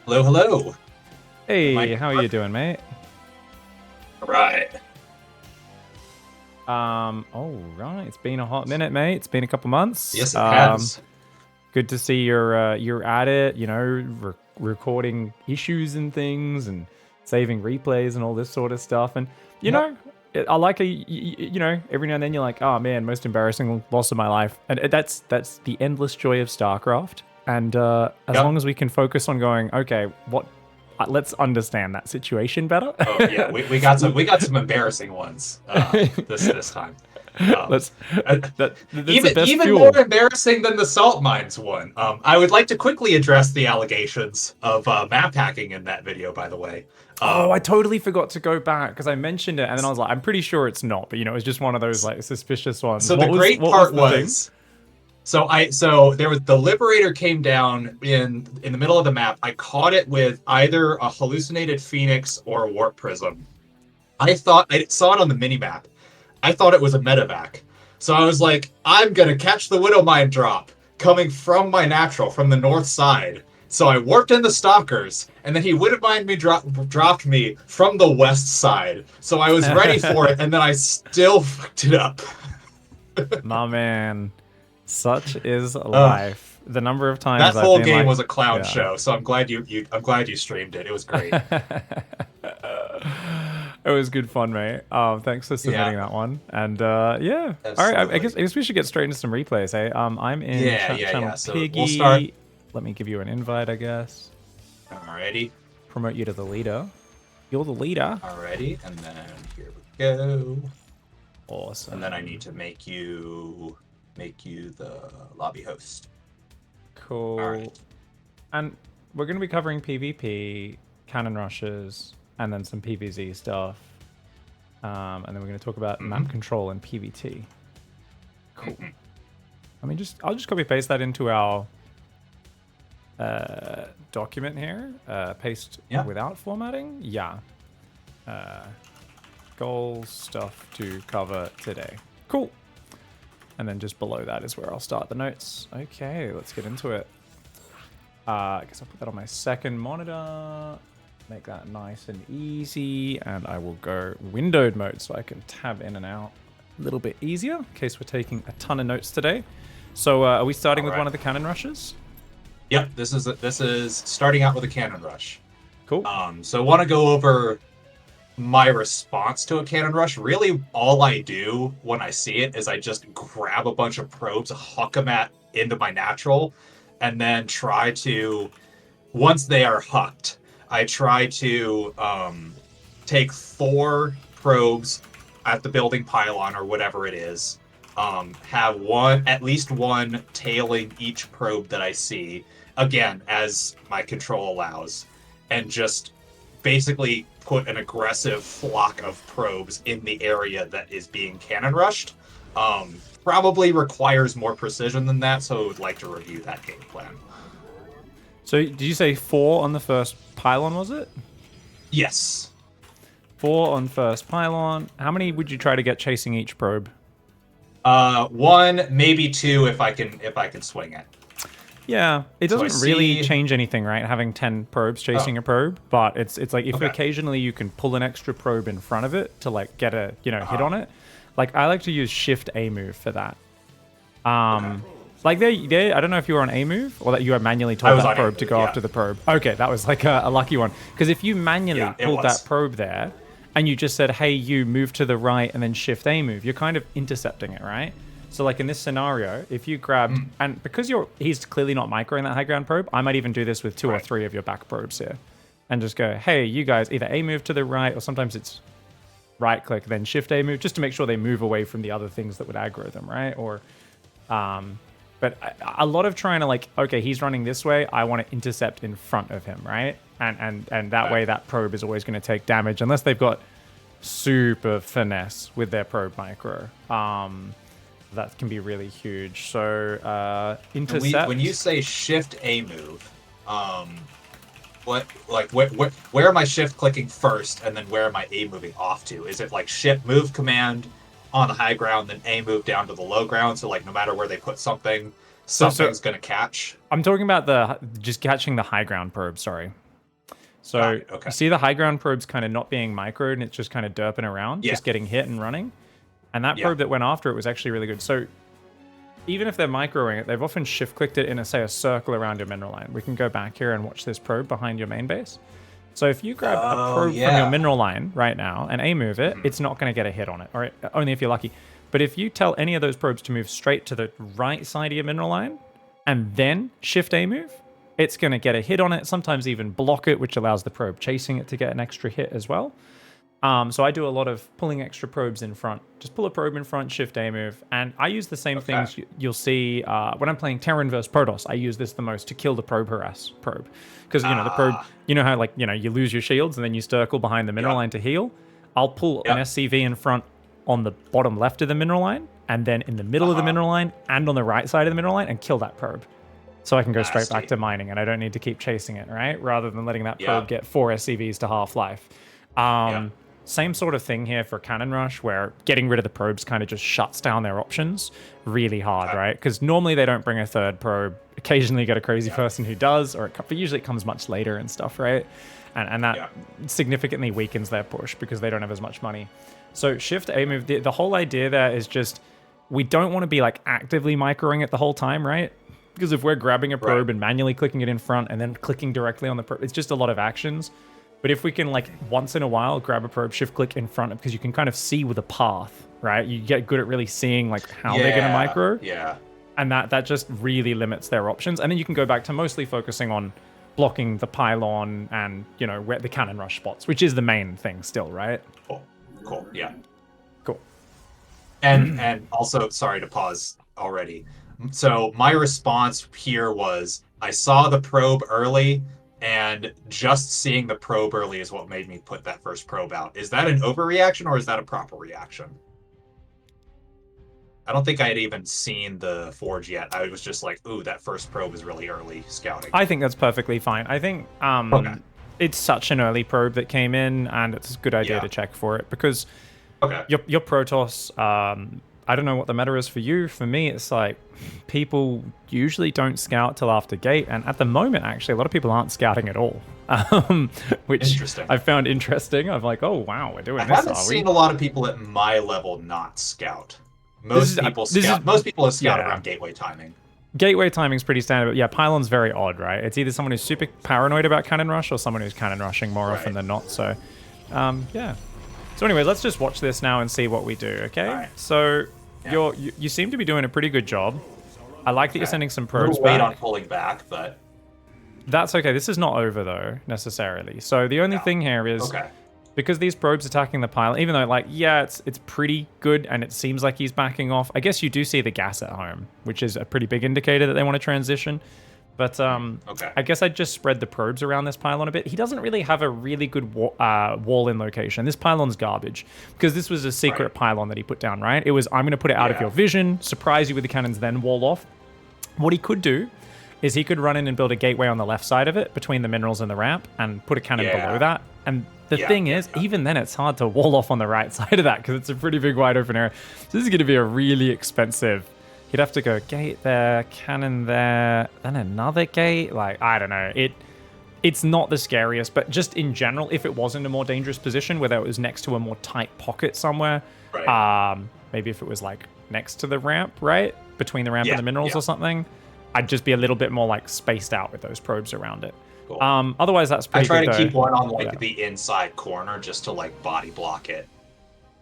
Hello, hello. Hey, how are you doing, mate? All right. Oh right, it's been a hot minute, mate. It's been a couple months. Yes, it has. Good to see you're at it. You know, recording issues and things, and saving replays and all this sort of stuff. And you Yep. know, I like you know, every now and then you're like, oh man, most embarrassing loss of my life, and that's the endless joy of StarCraft. And as Yep. long as we can focus on going, okay, what let's understand that situation better. Oh yeah, we got some embarrassing ones this time. Um, That's uh, that's the even best even more fuel. embarrassing than the salt mines one. I would like to quickly address the allegations of map hacking in that video. By the way, Oh, I um, totally forgot to go back because I mentioned it, and then I was like, I'm pretty sure it's not, but you know, it was just one of those like suspicious ones. so the great What was part the thing? was so there was the Liberator came down in the middle of the map. I caught it with either a hallucinated Phoenix or a Warp Prism. I saw it on the mini map. I thought it was a medevac. So I was like, I'm gonna catch the Widowmine drop coming from my natural from the north side. So I warped in the stalkers, and then he Widowmine me dropped me from the west side. So I was ready for it, and then I still fucked it up. My man, such is uh, life. The number of times that I've whole been game like, was a clown yeah. show. So I'm glad you streamed it. It was great. It was good fun, mate. Thanks for Yeah, submitting that one. And yeah, all right. absolutely. I guess we should get straight into some replays. Hey, I'm in Yeah, chat yeah, yeah. channel So we'll start. Piggy. Let me give you an invite, I guess. Alrighty, Promote you to the leader. You're the leader. alrighty, and then here we go. And then I Awesome. need to make you the lobby host. All Cool. right. And we're going to be covering PvP, cannon rushes, and then some PvZ stuff. And then we're going to talk about Mm-hmm. map control and PvT. Cool. Mm-hmm. I mean, I'll just copy paste that into our document here. Paste Yeah. without formatting. Yeah. Goals, stuff to cover today. Cool. And then just below that is where I'll start the notes. Okay, let's get into it. I guess I'll put that on my second monitor. Make that nice and easy. And I will go windowed mode so I can tab in and out a little bit easier in case we're taking a ton of notes today. So are we starting All with right. one of the cannon rushes? Yep. This is starting out with a cannon rush. Cool. So I want to go over my response to a cannon rush. Really, all I do when I see it is I just grab a bunch of probes, huck them at into my natural, and then try to once they are hucked, I try to take 4 probes at the building pylon or whatever it is. Have at least one tailing each probe that I see, again, as my control allows, and just basically put an aggressive flock of probes in the area that is being cannon rushed. Probably requires more precision than that, so I would like to review that game plan. So did you say 4 on the first pylon, was it? Yes. 4 on first pylon. How many would you try to get chasing each probe? One, maybe two if I can swing it. Yeah, it So I doesn't really see. change anything, right? Having 10 probes chasing Oh, a probe, but it's like if okay. occasionally you can pull an extra probe in front of it to like get a, you know, hit Uh-huh. on it. Like I like to use shift A move for that. Okay. Like I don't know if you were on A move or that you had manually I told was that on probe to A-move, go yeah. after the probe. Okay, that was like a lucky one. Because if you manually Yeah, it pulled that was. probe there and you just said, hey, you move to the right and then shift A move, you're kind of intercepting it, right? So like in this scenario, if you grabbed, and because he's clearly not microing that high ground probe, I might even do this with 2 or Right. 3 of your back probes here. And just go, hey, you guys, either A move to the right, or sometimes it's right click, then shift A move, just to make sure they move away from the other things that would aggro them, right? Or but a lot of trying to like, okay, he's running this way, I want to intercept in front of him, right? And that way that probe is always going to take damage unless they've got super finesse with their probe micro. That can be really huge. So intercept. When you say shift A move, where am I shift clicking first, and then where am I A moving off to? Is it like shift move command on the high ground, then A move down to the low ground? So like no matter where they put something, so something's gonna catch. I'm talking about the just catching the high ground probe. Sorry. So it. Okay. you see the high ground probes kind of not being microed and it's just kind of derping around, Yeah. just getting hit and running. And that Yeah. probe that went after it was actually really good. So even if they're microing it, they've often shift clicked it in, say, a circle around your mineral line. We can go back here and watch this probe behind your main base. So if you grab a probe from your mineral line right now and A move it, it's not going to get a hit on it, or only if you're lucky. But if you tell any of those probes to move straight to the right side of your mineral line and then shift A move, it's going to get a hit on it, sometimes even block it, which allows the probe chasing it to get an extra hit as well. So I do a lot of pulling extra probes in front. Just pull a probe in front, shift A move. And I use the same things you'll see when I'm playing Terran versus Protoss. I use this the most to kill the probe harass probe. Because, the probe, you know how, you lose your shields and then you circle behind the mineral line to heal? I'll pull an SCV in front on the bottom left of the mineral line, and then in the middle of the mineral line, and on the right side of the mineral line, and kill that probe. So I can go straight back to mining, and I don't need to keep chasing it, right? Rather than letting that probe get 4 SCVs to half-life. Same sort of thing here for Cannon Rush, where getting rid of the probes kind of just shuts down their options really hard, right? Because normally they don't bring a third probe. Occasionally you get a crazy person who does, but usually it comes much later and stuff, right? And that significantly weakens their push because they don't have as much money. So shift A move, the whole idea there is just, we don't want to be actively microing it the whole time, right? Because if we're grabbing a probe and manually clicking it in front and then clicking directly on the probe, it's just a lot of actions. But if we can, once in a while, grab a probe, shift click in front, because you can kind of see with a path, right? You get good at really seeing, how they're going to micro. Yeah. And that just really limits their options. And then you can go back to mostly focusing on blocking the pylon and, where the cannon rush spots, which is the main thing still, right? Cool. Yeah. Cool. And also, sorry to pause already. So my response here was, I saw the probe early, and just seeing the probe early is what made me put that first probe out. Is that an overreaction or is that a proper reaction? I don't think I had even seen the forge yet. I was just like, ooh, that first probe is really early scouting. I think that's perfectly fine. I think it's such an early probe that came in, and it's a good idea to check for it, because your Protoss, I don't know what the meta is for you. For me, it's people usually don't scout till after gate, and at the moment, actually, a lot of people aren't scouting at all, which I found interesting. I'm like, oh wow, we're doing this. I haven't seen a lot of people at my level not scout. Most people have scout around gateway timing. Gateway timing's pretty standard, but yeah, pylon's very odd, right? It's either someone who's super paranoid about cannon rush or someone who's cannon rushing more often than not. So, yeah. So anyway, let's just watch this now and see what we do. Okay. Right. So. You seem to be doing a pretty good job. I like that you're sending some probes back. Wait on pulling back, but that's okay. This is not over though necessarily. So the only thing here is because these probes attacking the pylon, even though it's pretty good and it seems like he's backing off. I guess you do see the gas at home, which is a pretty big indicator that they want to transition. But I guess I'd just spread the probes around this pylon a bit. He doesn't really have a really good wall-in location. This pylon's garbage, because this was a secret pylon that he put down, right? It was, I'm going to put it out of your vision, surprise you with the cannons, then wall off. What he could do is he could run in and build a gateway on the left side of it, between the minerals and the ramp, and put a cannon below that. And the thing is, even then it's hard to wall off on the right side of that, because it's a pretty big wide open area. So this is going to be a really expensive... He'd have to go gate there, cannon there, then another gate. I don't know. It's not the scariest, but just in general, if it was in a more dangerous position, whether it was next to a more tight pocket somewhere, maybe if it was next to the ramp, right? Between the ramp and the minerals or something, I'd just be a little bit more spaced out with those probes around it. Cool. Otherwise, that's pretty good. I try to keep one on the inside corner just to body block it,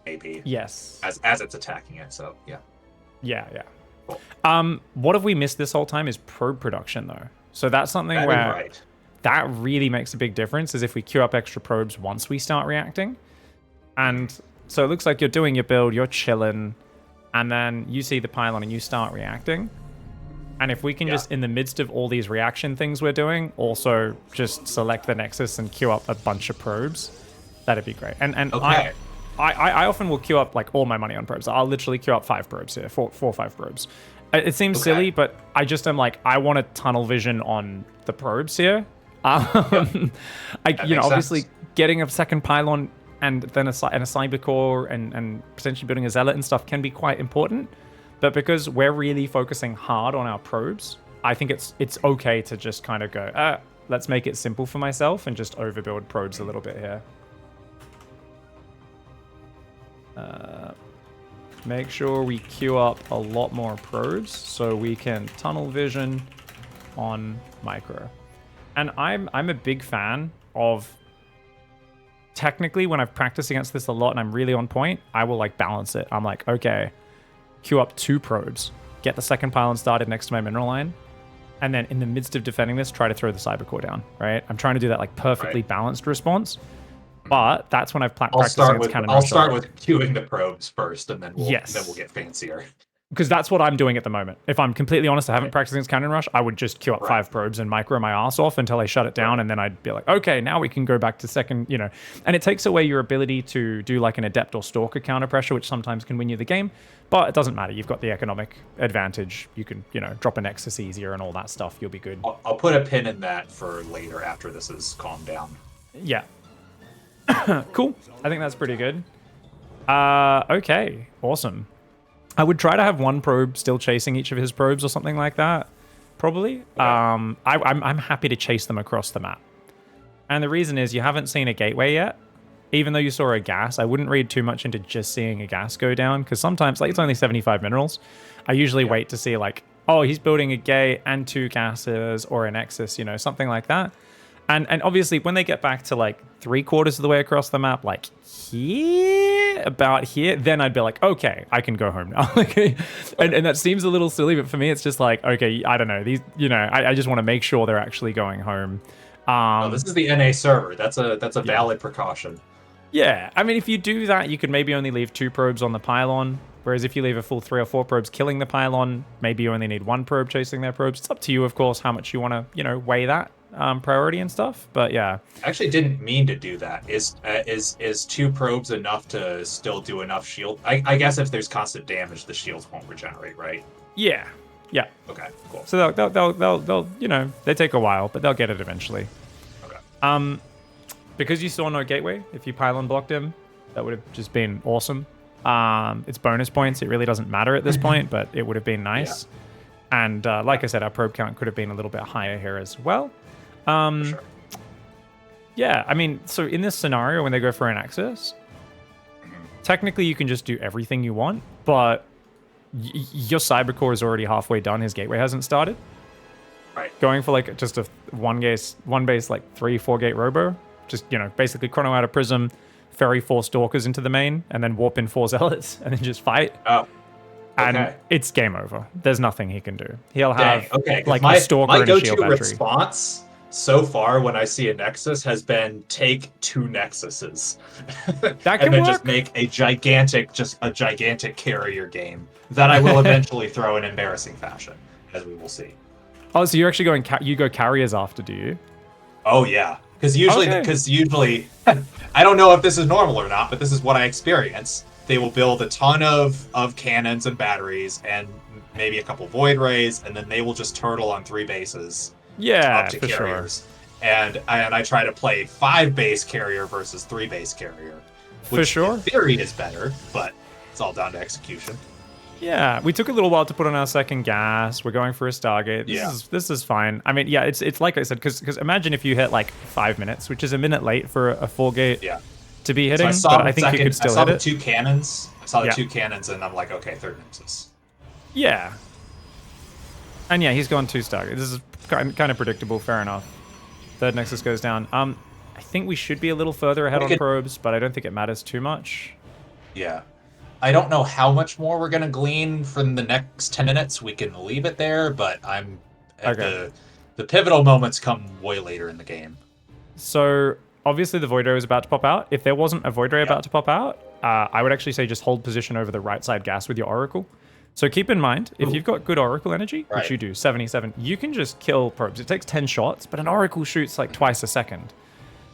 maybe. Yes. As it's attacking it, so yeah. Yeah. What have we missed this whole time is probe production, though. So that's something where that really makes a big difference, is if we queue up extra probes once we start reacting. And so it looks like you're doing your build, you're chilling, and then you see the pylon and you start reacting. And if we can just, in the midst of all these reaction things we're doing, also just select the Nexus and queue up a bunch of probes, that'd be great. And I often will queue up all my money on probes. I'll literally queue up 5 probes here, 4 or 5 probes. It seems silly, but I just am I want a tunnel vision on the probes here. Obviously getting a second pylon and then a cyber core and potentially building a zealot and stuff can be quite important. But because we're really focusing hard on our probes, I think it's okay to just kind of go, let's make it simple for myself and just overbuild probes a little bit here. Make sure we queue up a lot more probes so we can tunnel vision on micro. And I'm a big fan of, technically when I've practiced against this a lot and I'm really on point, I will like balance it. I'm like, okay, queue up 2 probes, get the second pylon started next to my mineral line, and then in the midst of defending this, try to throw the cyber core down, right? I'm trying to do that like perfectly balanced response. But that's when I've practiced against cannon rush. I'll start with queuing the probes first, and then we'll get fancier. Because that's what I'm doing at the moment. If I'm completely honest, I haven't practiced against cannon rush. I would just queue up 5 probes and micro my ass off until I shut it down, and then I'd be like, okay, now we can go back to second, you know. And it takes away your ability to do like an adept or stalker counter pressure, which sometimes can win you the game. But it doesn't matter. You've got the economic advantage. You can, you know, drop a Nexus easier and all that stuff. You'll be good. I'll put a pin in that for later after this is calmed down. Yeah. Cool. I think that's pretty good. Okay. Awesome. I would try to have 1 probe still chasing each of his probes or something like that. Probably. Okay. I'm happy to chase them across the map. And the reason is you haven't seen a gateway yet. Even though you saw a gas, I wouldn't read too much into just seeing a gas go down, because sometimes, like, it's only 75 minerals. I usually wait to see, like, oh, he's building a gate and 2 gases or a nexus, you know, something like that. And obviously, when they get back to, like, 3/4 of the way across the map, like, here, about here, then I'd be like, okay, I can go home now. and that seems a little silly, but for me, it's just like, okay, I don't know. These, you know, I just want to make sure they're actually going home. This is the NA server. That's a valid precaution. Yeah, I mean, if you do that, you could maybe only leave 2 probes on the pylon. Whereas if you leave a full 3 or 4 probes killing the pylon, maybe you only need 1 probe chasing their probes. It's up to you, of course, how much you want to, you know, weigh that priority and stuff. But yeah, I actually didn't mean to do that. Is 2 probes enough to still do enough shield? I guess if there's constant damage, the shields won't regenerate, right? Yeah. Yeah. Okay. Cool. So they'll you know, they take a while, but they'll get it eventually. Okay. Because you saw no gateway, if you pylon blocked him, that would have just been awesome. It's bonus points. It really doesn't matter at this point, but it would have been nice. Yeah. And like I said, our probe count could have been a little bit higher here as well. For sure. Yeah, I mean, so in this scenario, when they go for an access, technically you can just do everything you want, but your cyber core is already halfway done. His gateway hasn't started. Right. Going for like just a one base like 3-4 gate robo. Just, you know, basically chrono out of Prism, ferry 4 stalkers into the main, and then warp in 4 zealots, and then just fight. Oh. Okay. And it's game over. There's nothing he can do. He'll have like my, a stalker my and a shield battery. Response so far when I see a Nexus has been take 2 Nexuses. That can and then work. just make a gigantic carrier game that I will eventually throw in embarrassing fashion, as we will see. Oh, so you're actually you go carriers after, do you? Oh yeah. Because usually, I don't know if this is normal or not, but this is what I experience. They will build a ton of cannons and batteries and maybe a couple void rays, and then they will just turtle on 3 bases. Yeah, up to for carriers. Sure. And I try to play 5 base carrier versus 3 base carrier, which for sure. In theory is better, but it's all down to execution. Yeah, we took a little while to put on our second gas. We're going for a Stargate. This is fine. I mean, yeah, it's like I said, because imagine if you hit like 5 minutes, which is a minute late for a 4 gate to be hitting. So but I think you could still hit it. I saw the 2 cannons. I saw the 2 cannons, and I'm like, okay, 3rd Nexus. Yeah. And yeah, he's gone 2 Stargates. This is kind of predictable. Fair enough. 3rd Nexus goes down. I think we should be a little further ahead on probes, but I don't think it matters too much. Yeah. I don't know how much more we're going to glean from the next 10 minutes. We can leave it there, but I'm the pivotal moments come way later in the game. So obviously the Void Ray is about to pop out. If there wasn't a Void Ray about to pop out, I would actually say just hold position over the right side gas with your Oracle. So keep in mind, if you've got good Oracle energy, which you do, 77, you can just kill probes. It takes 10 shots, but an Oracle shoots like twice a second.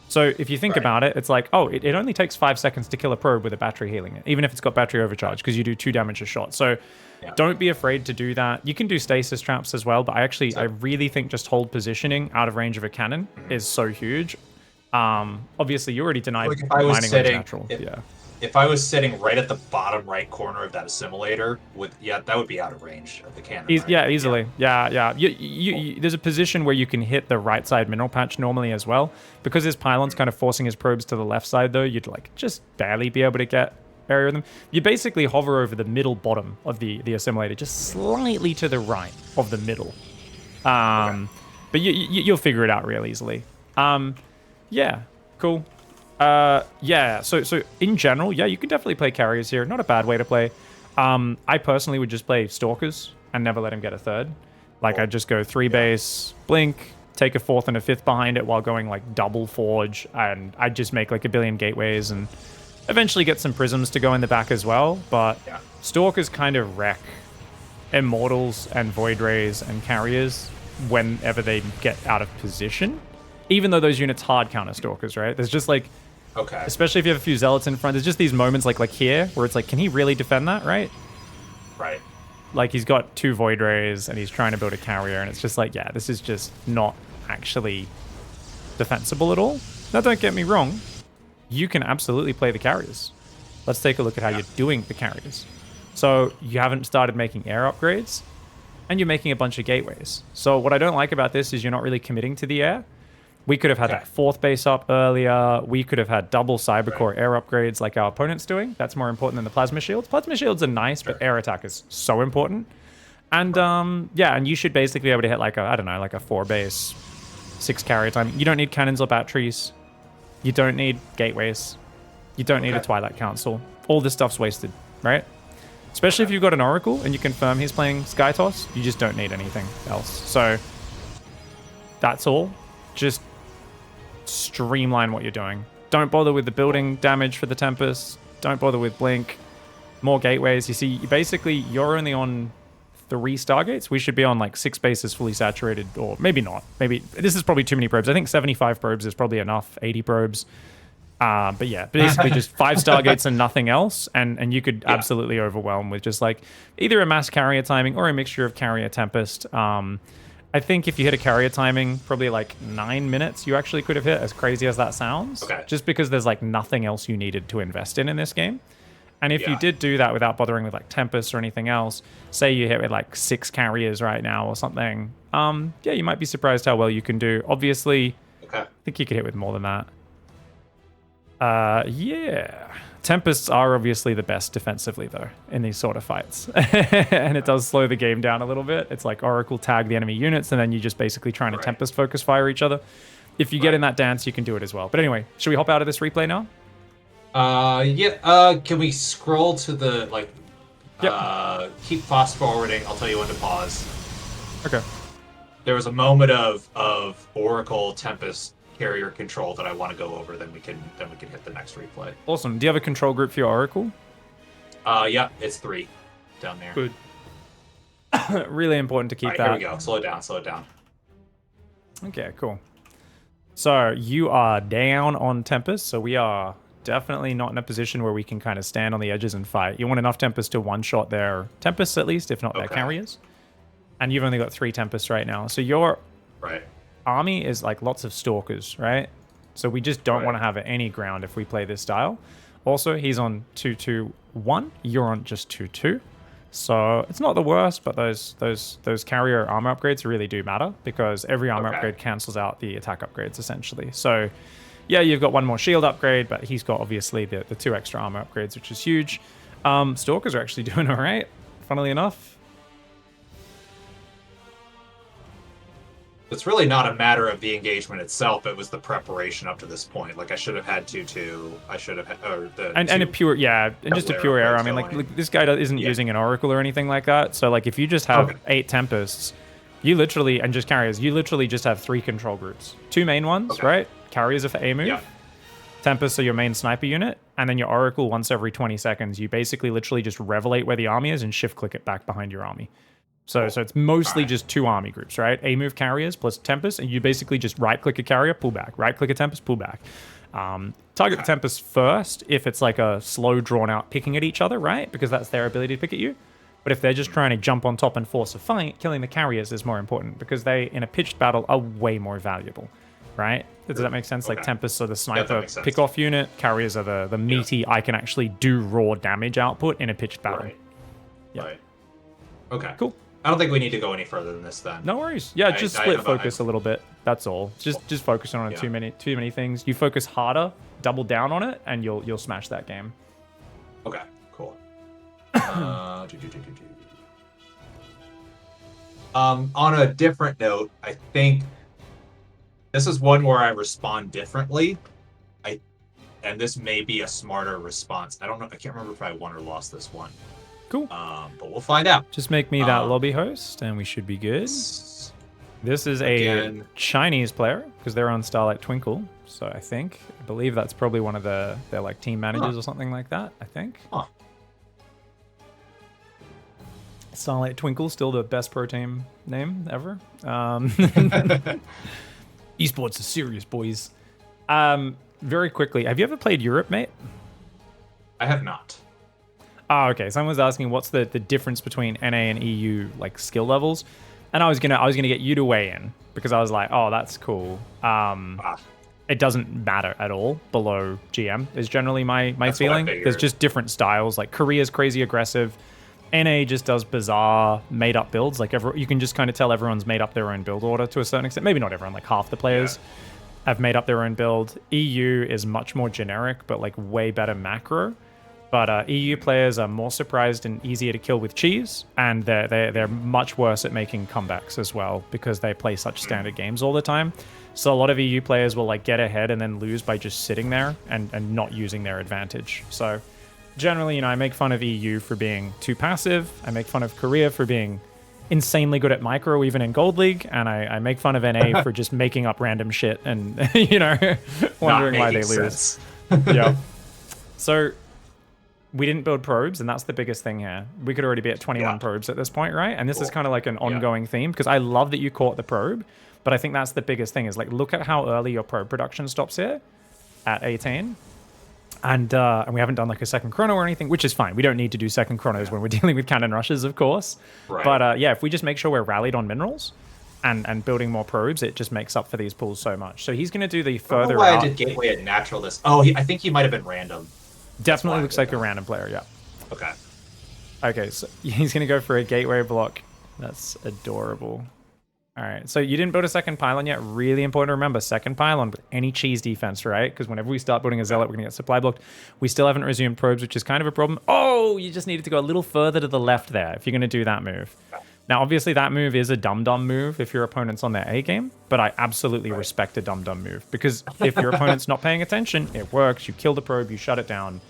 So if you think about it, it's like, oh, it only takes 5 seconds to kill a probe with a battery healing it, even if it's got battery overcharge, because you do 2 damage a shot. So don't be afraid to do that. You can do stasis traps as well, but I really think just hold positioning out of range of a cannon is so huge. Obviously, you already denied mining range natural. if I was sitting right at the bottom right corner of that assimilator, that would be out of range of the cannon, right? Yeah, easily. Yeah. There's a position where you can hit the right side mineral patch normally as well. Because his pylon's kind of forcing his probes to the left side, though, you'd like just barely be able to get area of them. You basically hover over the middle bottom of the assimilator, just slightly to the right of the middle. But you'll figure it out real easily. Yeah, cool. Yeah, so in general, yeah, you can definitely play carriers here. Not a bad way to play. I personally would just play stalkers and never let him get a third. Like, I'd just go 3 base, blink, take a 4th and a 5th behind it while going like double forge, and I'd just make like a billion gateways and eventually get some prisms to go in the back as well. But stalkers kind of wreck immortals and void rays and carriers whenever they get out of position. Even though those units hard counter stalkers, right? There's just like, especially if you have a few zealots in front, there's just these moments like here where it's like, can he really defend that, right? Right. Like, he's got 2 void rays and he's trying to build a carrier, and it's just like, yeah, this is just not actually defensible at all. Now, don't get me wrong, you can absolutely play the carriers. Let's take a look at how you're doing the carriers. So you haven't started making air upgrades, and you're making a bunch of gateways. So what I don't like about this is you're not really committing to the air. We could have had that 4th base up earlier. We could have had double Cybercore air upgrades like our opponent's doing. That's more important than the Plasma Shields. Plasma Shields are nice, but air attack is so important. And yeah, and you should basically be able to hit like a, I don't know, like a 4 base, 6 carrier time. You don't need cannons or batteries. You don't need gateways. You don't need a Twilight Council. All this stuff's wasted, right? Especially if you've got an Oracle and you confirm he's playing Sky Toss, you just don't need anything else. So that's all. Just streamline what you're doing. Don't bother with the building damage for the Tempest. Don't bother with Blink. More gateways. You see, basically, you're only on 3 Stargates. We should be on like 6 bases fully saturated, or maybe not. Maybe this is probably too many probes. I think 75 probes is probably enough. 80 probes. But yeah, basically just 5 Stargates and nothing else, and you could absolutely overwhelm with just like either a mass carrier timing or a mixture of carrier Tempest. I think if you hit a carrier timing, probably like 9 minutes, you actually could have hit, as crazy as that sounds. Just because there's like nothing else you needed to invest in this game. And if you did do that without bothering with like Tempest or anything else, say you hit with like 6 carriers right now or something, yeah, you might be surprised how well you can do. Obviously, I think you could hit with more than that. Yeah. Tempests are obviously the best defensively, though, in these sort of fights. And it does slow the game down a little bit. It's like Oracle tag the enemy units, and then you're just basically trying to Tempest focus fire each other. If you get in that dance, you can do it as well. But anyway, should we hop out of this replay now? Yeah. Can we scroll to the, like, keep fast forwarding. I'll tell you when to pause. Okay. There was a moment of Oracle Tempest carrier control that I want to go over, then we can hit the next replay. Awesome. Do you have a control group for your Oracle? Yeah, it's 3 down there. Good. Really important to keep that. Here we go. Slow it down. Okay, cool. So you are down on Tempest, so we are definitely not in a position where we can kind of stand on the edges and fight. You want enough Tempest to one-shot their Tempests at least, if not their carriers. And you've only got 3 Tempests right now. So your army is like lots of Stalkers, right? So we just don't want to have any ground if we play this style. Also, he's on 2-2-1. You're on just 2-2. So it's not the worst, but those carrier armor upgrades really do matter because every armor upgrade cancels out the attack upgrades essentially. So yeah, you've got 1 more shield upgrade, but he's got obviously the 2 extra armor upgrades, which is huge. Stalkers are actually doing all right, funnily enough. It's really not a matter of the engagement itself. It was the preparation up to this point. Like I should have had 2-2. I should have had, or the and a pure and just a pure arrow. I mean, like this guy isn't using an Oracle or anything like that. So like if you just have 8 Tempests, you literally and just carriers, you literally just have 3 control groups. 2 main ones, right? Carriers are for A move. Tempests are your main sniper unit, and then your Oracle once every 20 seconds. You basically literally just revelate where the army is and shift click it back behind your army. So it's mostly just 2 army groups, right? A move carriers plus Tempest, and you basically just right-click a carrier, pull back. Right-click a Tempest, pull back. Target the Tempest first if it's like a slow, drawn-out picking at each other, right? Because that's their ability to pick at you. But if they're just trying to jump on top and force a fight, killing the carriers is more important because they, in a pitched battle, are way more valuable. right? Does that make sense? Like Okay. Tempests are the That sniper makes sense. pick-off unit. Carriers are the meaty, I can actually do raw damage output in a pitched battle. Right. Yeah. Right. Okay. Cool. I don't think we need to go any further than this then. No worries. Yeah, just split focus a little bit. That's all. Just focusing on too many things. You focus harder, double down on it, and you'll smash that game. Okay. Cool. On a different note, I think this is one where I respond differently. And this may be a smarter response. I don't know. I can't remember if I won or lost this one. Cool. But we'll find out. Just make me that lobby host, and we should be good. This is a Chinese player because they're on Starlight Twinkle. So I believe that's probably one of their like team managers or something like that. I think. Huh. Starlight Twinkle, still the best pro team name ever. Esports is serious, boys. Very quickly, have you ever played Europe, mate? I have not. Oh, okay. Someone was asking what's the difference between NA and EU like skill levels, and I was gonna get you to weigh in because I was like, oh, that's cool. It doesn't matter at all below GM is generally my feeling. There's just different styles. Like Korea's crazy aggressive. NA just does bizarre made up builds. Like you can just kind of tell everyone's made up their own build order to a certain extent. Maybe not everyone. Like half the players have made up their own build. EU is much more generic, but like way better macro. But EU players are more surprised and easier to kill with cheese, and they're much worse at making comebacks as well because they play such standard games all the time. So a lot of EU players will like get ahead and then lose by just sitting there and not using their advantage. So generally, I make fun of EU for being too passive. I make fun of Korea for being insanely good at micro, even in Gold League, and I make fun of NA for just making up random shit and wondering why they lose. Yeah. So we didn't build probes, and that's the biggest thing here. We could already be at 21 probes at this point, right? And this is kind of like an ongoing theme because I love that you caught the probe, but I think that's the biggest thing is like look at how early your probe production stops here at 18. And we haven't done like a second chrono or anything, which is fine. We don't need to do second chronos when we're dealing with cannon rushes, of course. Right. But if we just make sure we're rallied on minerals and building more probes, it just makes up for these pools so much. So he's going to do the further out. I did gateway at naturalist. Oh, I think he might have been random. Definitely looks like a random player, yeah. Okay. Okay, so he's going to go for a gateway block. That's adorable. All right, so you didn't build a second pylon yet. Really important to remember, second pylon with any cheese defense, right? Because whenever we start building a zealot, we're going to get supply blocked. We still haven't resumed probes, which is kind of a problem. Oh, you just needed to go a little further to the left there if you're going to do that move. Now, obviously, that move is a dum-dum move if your opponent's on their A game, but I absolutely respect a dum-dum move because if your opponent's not paying attention, it works. You kill the probe, you shut it down.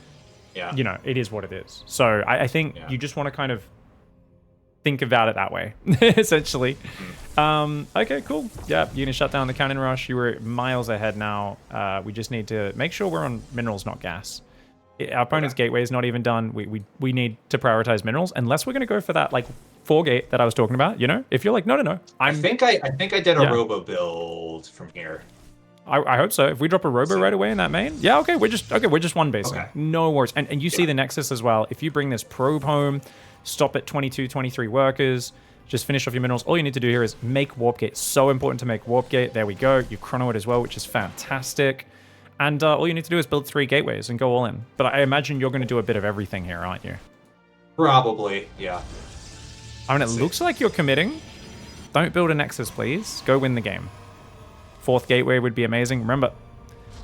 Yeah. It is what it is. So I think you just want to kind of think about it that way, essentially. Okay, cool. Yeah, you're going to shut down the cannon rush. You were miles ahead now. We just need to make sure we're on minerals, not gas. Our opponent's gateway is not even done. We need to prioritize minerals unless we're going to go for that like 4-gate that I was talking about. If you're like, no. I think I did a robo build from here. I hope so. If we drop a robo right away in that main, we're just one basing. Okay. No worries. And you see the nexus as well. If you bring this probe home, stop at 22, 23 workers, just finish off your minerals. All you need to do here is make warp gate. So important to make warp gate. There we go. You chrono it as well, which is fantastic. And all you need to do is build 3 gateways and go all in. But I imagine you're going to do a bit of everything here, aren't you? Probably, yeah. I mean, it looks like you're committing. Don't build a nexus, please. Go win the game. 4th gateway would be amazing. Remember,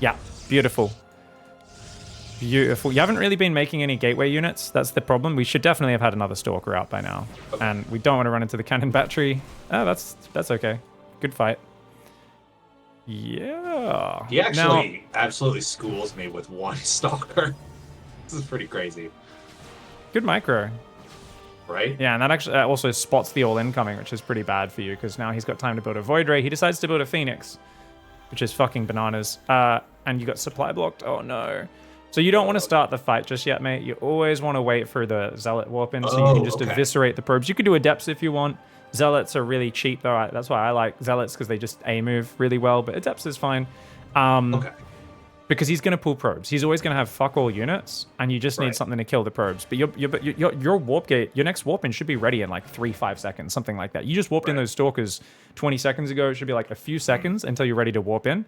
yeah, beautiful. Beautiful. You haven't really been making any gateway units. That's the problem. We should definitely have had another stalker out by now. Okay. And we don't want to run into the cannon battery. Oh, that's okay. Good fight. Yeah. He actually absolutely schools me with 1 stalker. This is pretty crazy. Good micro. Right? Yeah, and that actually also spots the all-in coming, which is pretty bad for you, because now he's got time to build a Void Ray. He decides to build a Phoenix, which is fucking bananas. And you got supply blocked. Oh, no. So you don't want to start the fight just yet, mate. You always want to wait for the Zealot warp in, so you can just eviscerate the probes. You can do Adepts if you want. Zealots are really cheap, though. That's why I like Zealots, because they just A-move really well, but Adepts is fine. because he's going to pull probes. He's always going to have fuck all units, and you just need Right. something to kill the probes. But your warp gate, your next warp in should be ready in like 3-5 seconds, something like that. You just warped in Right. those stalkers 20 seconds ago. It should be like a few seconds until you're ready to warp in.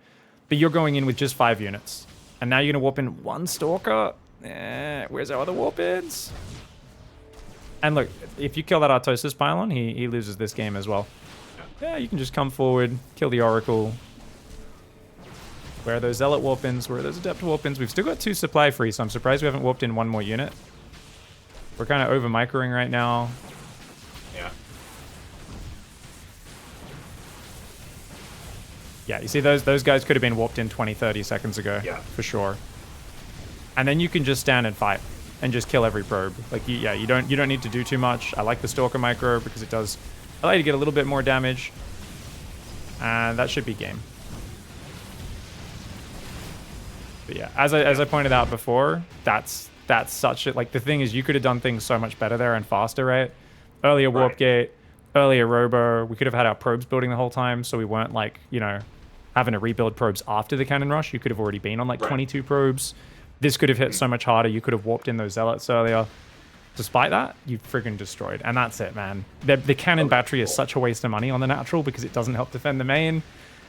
But you're going in with just 5 units, and now you're going to warp in 1 stalker. Where's our other warp ins? And look, if you kill that Artosis pylon, he loses this game as well. Yeah, you can just come forward, kill the Oracle. Where are those Zealot warp-ins? Where are those Adept warp-ins? We've still got 2 supply free, so I'm surprised we haven't warped in 1 more unit. We're kind of over-microing right now. Yeah. Yeah, you see those guys could have been warped in 20, 30 seconds ago. Yeah. For sure. And then you can just stand and fight and just kill every probe. Like, yeah, you don't need to do too much. I like the Stalker micro because it does allow you to get a little bit more damage. And that should be game. But yeah, as I pointed out before, that's such a, like, the thing is you could have done things so much better there and faster, right? Earlier warp gate, earlier robo. We could have had our probes building the whole time, so we weren't like, you know, having to rebuild probes after the cannon rush. You could have already been on like 22 probes. This could have hit so much harder. You could have warped in those zealots earlier. Despite that, you friggin' destroyed. And that's it, man. The cannon battery is such a waste of money on the natural because it doesn't help defend the main.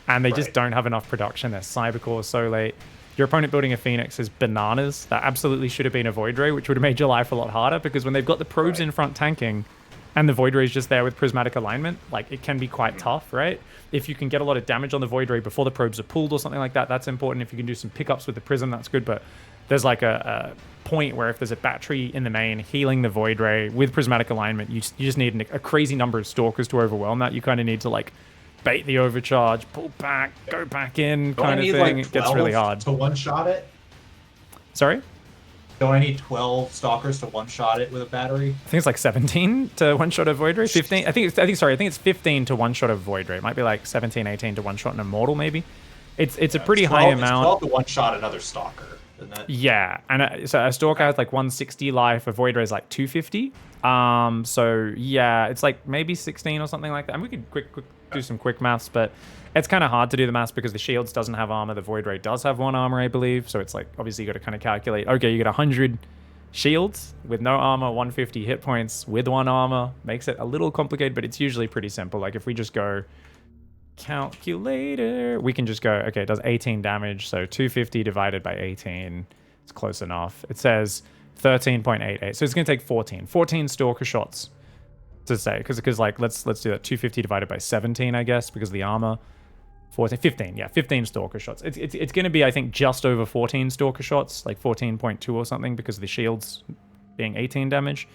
And they just don't have enough production. Their Cybercore so late. Your opponent building a Phoenix is bananas. That absolutely should have been a Void Ray, which would have made your life a lot harder because when they've got the probes in front tanking and the Void Ray is just there with prismatic alignment, like, it can be quite tough, right? If you can get a lot of damage on the Void Ray before the probes are pulled or something like that, that's important. If you can do some pickups with the Prism, that's good. But there's like a point where if there's a battery in the main healing the Void Ray with prismatic alignment, you just need a crazy number of Stalkers to overwhelm that. You kind of need to, like, bait the overcharge, pull back, go back in, kind of thing. Like, it gets really hard. To one-shot it? Sorry? Don't I need 12 Stalkers to one-shot it with a battery? I think it's like 17 to one-shot a Void Ray. 15. I think it's 15 to one-shot a Void Ray. It might be like 17, 18 to one-shot an Immortal, maybe. It's a pretty high amount. It's 12 to one-shot another Stalker, isn't it? Yeah, and so a Stalker has like 160 life, a Void Ray is like 250. So yeah, it's like maybe 16 or something like that. And we could quick do some quick maths, but it's kind of hard to do the maths because the Shields doesn't have armor. The Void Ray does have 1 armor, I believe. So it's like, obviously you got to kind of calculate, okay, you get 100 shields with no armor, 150 hit points with 1 armor. Makes it a little complicated, but it's usually pretty simple. Like if we just go calculator, we can just go, okay, it does 18 damage. So 250 divided by 18, it's close enough. It says 13.88. So it's going to take 14 Stalker shots to say, because like, let's do that. 250 divided by 17, I guess, because of the armor. 15 Stalker shots. It's going to be, I think, just over 14 Stalker shots, like 14.2 or something, because of the shields being 18 damage.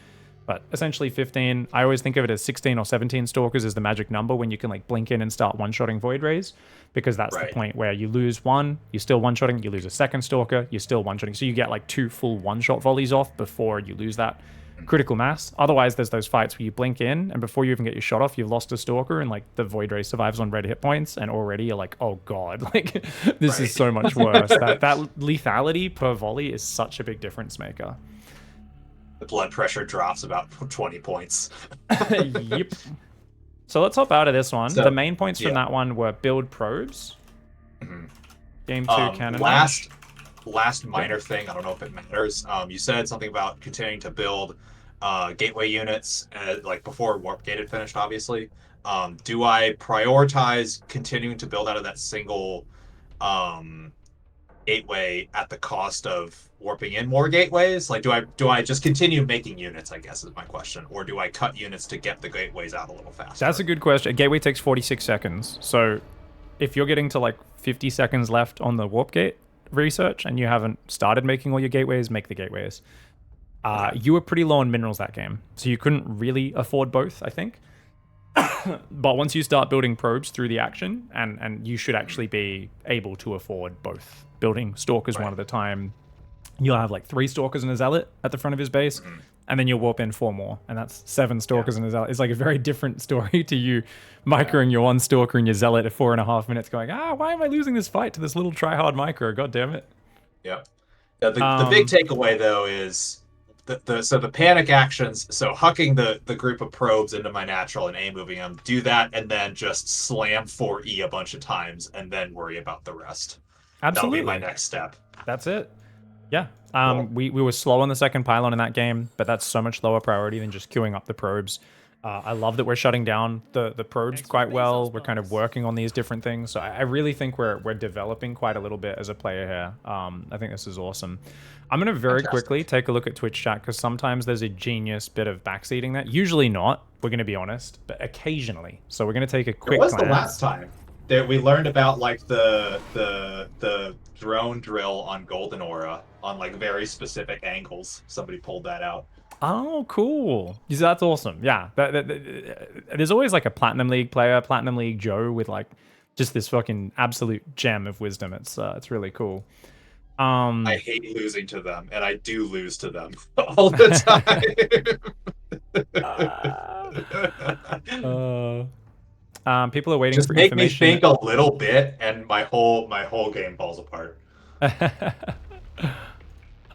But essentially 15. I always think of it as 16 or 17 Stalkers is the magic number when you can like blink in and start one-shotting Void Rays, because that's the point where you lose one, you're still one-shotting, you lose a second Stalker, you're still one-shotting. So you get like 2 full one-shot volleys off before you lose that critical mass. Otherwise, there's those fights where you blink in, and before you even get your shot off, you've lost a Stalker, and like the Void Ray survives on red hit points, and already you're like, oh god, like this is so much worse. that lethality per volley is such a big difference maker. The blood pressure drops about 20 points. Yep. So let's hop out of this one. So, the main points from that one were build probes. Game 2 cannon. Last minor thing, I don't know if it matters. You said something about continuing to build gateway units like before Warp Gate had finished, obviously. Do I prioritize continuing to build out of that single gateway at the cost of warping in more gateways? Like, do I just continue making units, I guess is my question, or do I cut units to get the gateways out a little faster? That's a good question. A gateway takes 46 seconds. So if you're getting to like 50 seconds left on the warp gate research and you haven't started making all your gateways, make the gateways. You were pretty low on minerals that game, so you couldn't really afford both, I think. But once you start building probes through the action, and you should actually be able to afford both. Building Stalkers one at a time, you'll have like 3 Stalkers and a Zealot at the front of his base, and then you'll warp in 4 more, and that's 7 Stalkers and a Zealot. It's like a very different story to you microing your 1 Stalker and your Zealot at 4.5 minutes going, why am I losing this fight to this little try-hard micro? God damn it. Yeah. The big takeaway, though, is the panic actions, so hucking the group of probes into my natural and A-moving them, do that, and then just slam 4E a bunch of times, and then worry about the rest. That'll be my Absolutely. next step. That's it. Yeah. Cool. We were slow on the second pylon in that game, but that's so much lower priority than just queuing up the probes. I love that we're shutting down the probes quite well. We're kind of working on these different things. So I really think we're developing quite a little bit as a player here. I think this is awesome. I'm going to very quickly Fantastic. take a look at Twitch chat because sometimes there's a genius bit of backseating that. Usually not, we're going to be honest, but occasionally. So we're going to take a It quick was the last glance. time that we learned about like the drone drill on Golden Aura on like very specific angles. Somebody pulled that out. Oh, cool. Yeah, that's awesome. Yeah. There's always like a Platinum League player, Platinum League Joe with like just this fucking absolute gem of wisdom. It's really cool. I Um hate losing to them, and I do lose to them all the uh, time. People are waiting Just for make me information. think a little bit, and my whole game falls apart.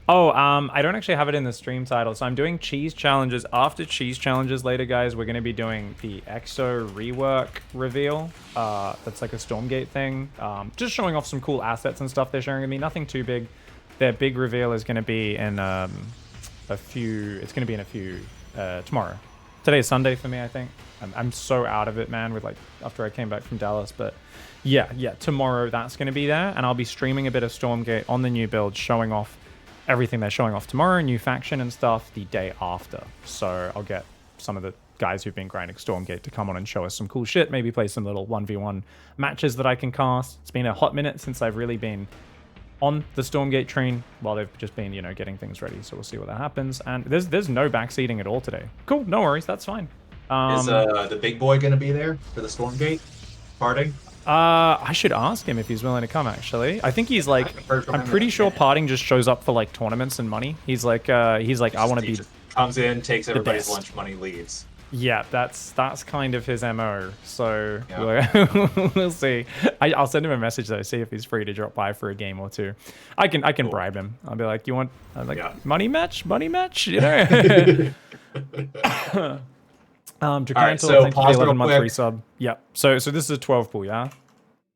Oh, I don't actually have it in the stream title, so I'm doing cheese challenges. After cheese challenges later, guys, we're going to be doing the EXO rework reveal. That's like a Stormgate thing. Just showing off some cool assets and stuff they're sharing with me. Nothing too big. Their big reveal is going to be in a few. It's going to be in a few tomorrow. Today's Sunday for me, I think. I'm so out of it, man. With like after I came back from Dallas, but yeah, tomorrow that's going to be there, and I'll be streaming a bit of Stormgate on the new build, showing off everything they're showing off tomorrow, new faction and stuff, the day after. So I'll get some of the guys who've been grinding Stormgate to come on and show us some cool shit, maybe play some little 1v1 matches that I can cast. It's been a hot minute since I've really been on the Stormgate train while they've just been, getting things ready. So we'll see what that happens. And there's no backseating at all today. Cool, no worries, that's fine. Is the big boy going to be there for the Stormgate parting? I should ask him if he's willing to come, actually. I think he's I like, haven't heard from I'm him in a pretty sure minute. Parting just shows up for like tournaments and money. He's like, I want to He be just comes in, takes the everybody's best. lunch money, leaves. Yeah, that's kind of his MO. So Yeah. we'll see. I'll send him a message though, see if he's free to drop by for a game or two. I can Cool. bribe him. I'll be like, you want Yeah. money match, All right, Jacantal, so thank you for the pause real 11-month quick. resub. Yep. So this is a 12 pool, yeah.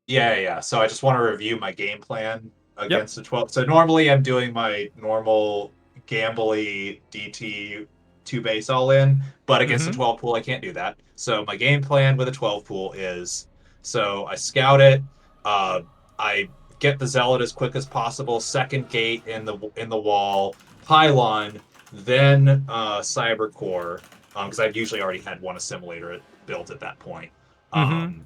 Yeah. So I just want to review my game plan Yep. against the 12. So normally I'm doing my normal gambly DT 2 base all in, but against the Mm-hmm. 12 pool I can't do that. So my game plan with a 12 pool is so I scout it, I get the zealot as quick as possible, second gate in the wall, pylon, then cyber core, because I've usually already had one assimilator built at that point. Mm-hmm.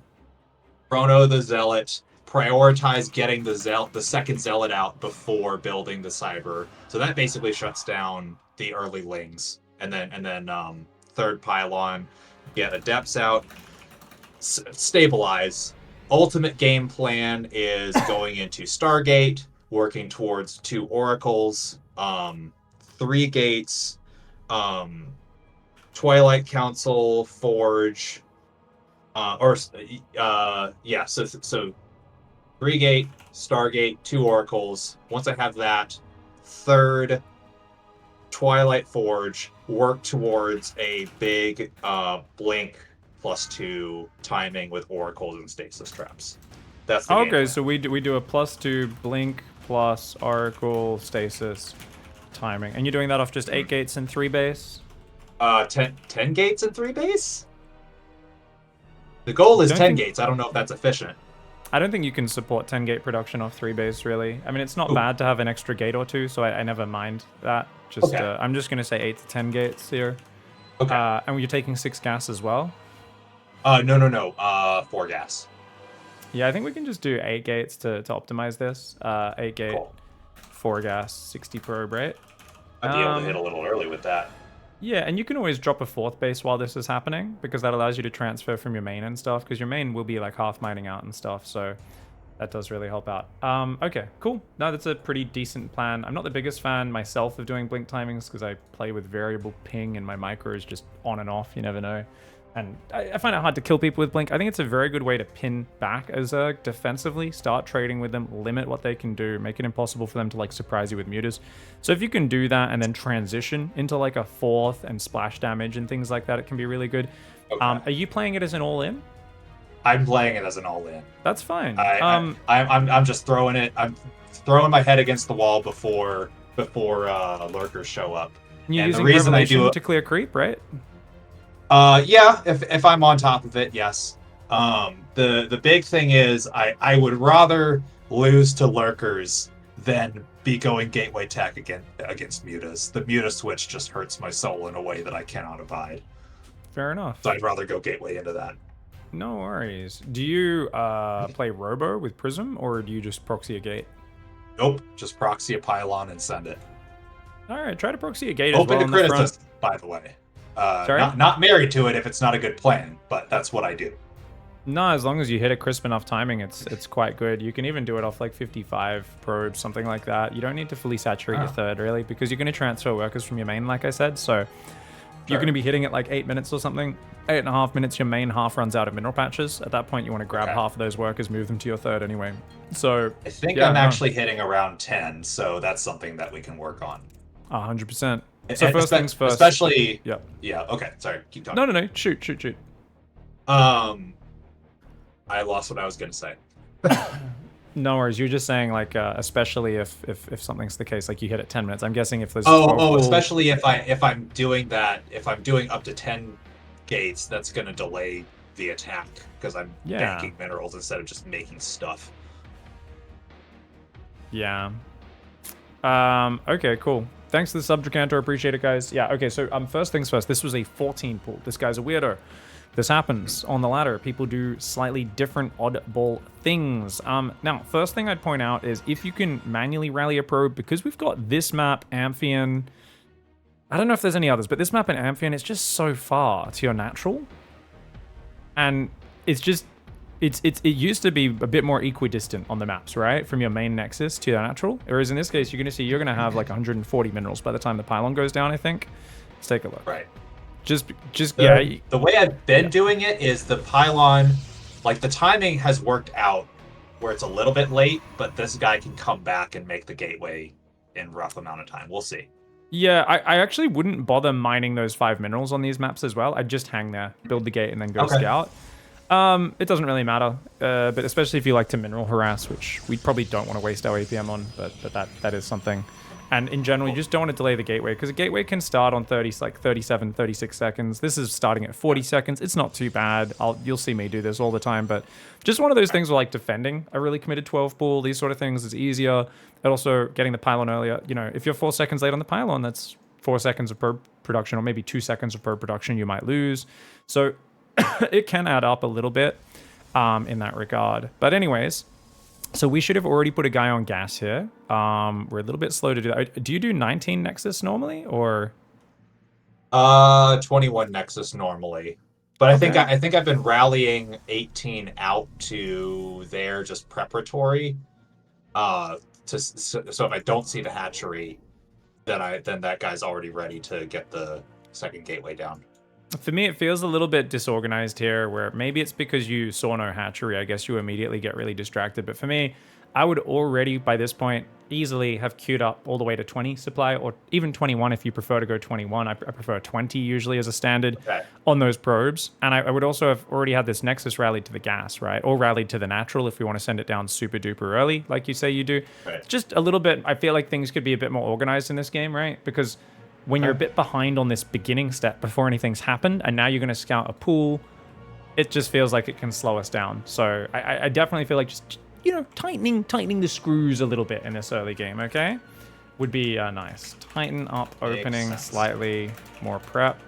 Chrono the Zealot, prioritize getting the second Zealot out before building the Cyber. So that basically shuts down the early Lings. And then third pylon, get Adepts out, stabilize. Ultimate game plan is going into Stargate, working towards 2 oracles, 3 gates, um, Twilight Council, Forge, yeah. So 3 gate, Stargate, 2 oracles. Once I have that, third Twilight Forge, work towards a big blink +2 timing with oracles and stasis traps. That's the game Okay, plan. so we do a +2 blink plus oracle stasis timing, and you're doing that off just 8 gates and 3 base. 10 gates and 3 base. The goal is Don't 10 think gates. I don't know if that's efficient. I don't think you can support 10 gate production off 3 base really. I mean, it's not Ooh. bad to have an extra gate or two, so I never mind that. Just Okay. I'm just gonna say 8 to 10 gates here. Okay. And you're taking 6 gas as well. No. 4 gas. Yeah, I think we can just do 8 gates to optimize this. 8 gate, Cool. 4 gas, 60 probe, right? I'd be able to hit a little early with that. Yeah, and you can always drop a 4th base while this is happening, because that allows you to transfer from your main and stuff, because your main will be like half mining out and stuff, so that does really help out. Okay, cool. No, that's a pretty decent plan. I'm not the biggest fan myself of doing blink timings, because I play with variable ping and my micro is just on and off, you never know. And I find it hard to kill people with blink. I think it's a very good way to pin back a Zerg defensively, start trading with them, limit what they can do, make it impossible for them to like surprise you with mutas. So if you can do that and then transition into like a 4th and splash damage and things like that, it can be really good. Okay. Are you playing it as an all-in? I'm playing it as an all-in. That's fine. I'm just throwing it. I'm throwing my head against the wall before lurkers show up. You're And the using reason I do Revelation it, to clear creep, right? yeah, if I'm on top of it, yes. The big thing is I would rather lose to lurkers than be going gateway tech against mutas. The muta switch just hurts my soul in a way that I cannot abide. Fair enough. So I'd rather go gateway into that. No worries. Do you play Robo with Prism, or do you just proxy a gate? Nope, just proxy a pylon and send it. All right, try to proxy a gate Open as well to criticism, by the way. Sorry? Not married to it if it's not a good plan, but that's what I do. No, as long as you hit a crisp enough timing, it's quite good. You can even do it off like 55 probes, something like that. You don't need to fully saturate your third, really, because you're going to transfer workers from your main, like I said. So you're going to be hitting it like 8 minutes or something. 8.5 minutes, your main half runs out of mineral patches. At that point, you want to grab half of those workers, move them to your third anyway. So I think I'm actually hitting around 10, so that's something that we can work on. 100%. So first things first. Especially... Yeah. Yeah, okay. Sorry, keep talking. No. Shoot. I lost what I was going to say. No worries. You're just saying, like, especially if something's the case, like you hit at 10 minutes. I'm guessing if there's especially if I'm doing that, if I'm doing up to 10 gates, that's going to delay the attack because I'm banking minerals instead of just making stuff. Yeah. Okay, cool. Thanks to the Subtricantor. Appreciate it, guys. Yeah, okay, so first things first. This was a 14 pool. This guy's a weirdo. This happens on the ladder. People do slightly different oddball things. Now, first thing I'd point out is if you can manually rally a probe, because we've got this map, Amphion. I don't know if there's any others, but this map in Amphion, it's just so far to your natural. And it's just, it used to be a bit more equidistant on the maps, right? From your main nexus to your natural. Whereas in this case, you're going to have like 140 minerals by the time the pylon goes down, I think. Let's take a look. Right. The way I've been doing it is the pylon, like the timing has worked out where it's a little bit late, but this guy can come back and make the gateway in rough amount of time. We'll see. Yeah, I actually wouldn't bother mining those 5 minerals on these maps as well. I'd just hang there, build the gate, and then go scout. It doesn't really matter, but especially if you like to mineral harass, which we probably don't want to waste our APM on, but that is something. And in general, you just don't want to delay the gateway, because a gateway can start on 37, 36 seconds. This is starting at 40 seconds. It's not too bad. You'll see me do this all the time, but just one of those things where, like, defending a really committed 12 pool, these sort of things is easier. And also getting the pylon earlier. You know, if you're 4 seconds late on the pylon, that's 4 seconds of probe production, or maybe 2 seconds of probe production you might lose. So it can add up a little bit in that regard. But anyways, so we should have already put a guy on gas here. We're a little bit slow to do that. Do you do 19 Nexus normally, or? 21 Nexus normally. But okay. I think I've been rallying 18 out to there just preparatory. So if I don't see the hatchery, then that guy's already ready to get the second gateway down. For me, it feels a little bit disorganized here, where maybe it's because you saw no hatchery. I guess you immediately get really distracted. But for me, I would already, by this point, easily have queued up all the way to 20 supply, or even 21 if you prefer to go 21. I prefer 20 usually as a standard on those probes. And I would also have already had this Nexus rallied to the gas, right? Or rallied to the natural if we want to send it down super duper early, like you say you do. Right. Just a little bit, I feel like things could be a bit more organized in this game, right? Because when you're a bit behind on this beginning step before anything's happened, and now you're going to scout a pool, it just feels like it can slow us down. So I definitely feel like just, you know, tightening the screws a little bit in this early game, okay? Would be nice. Tighten up opening slightly, more prep.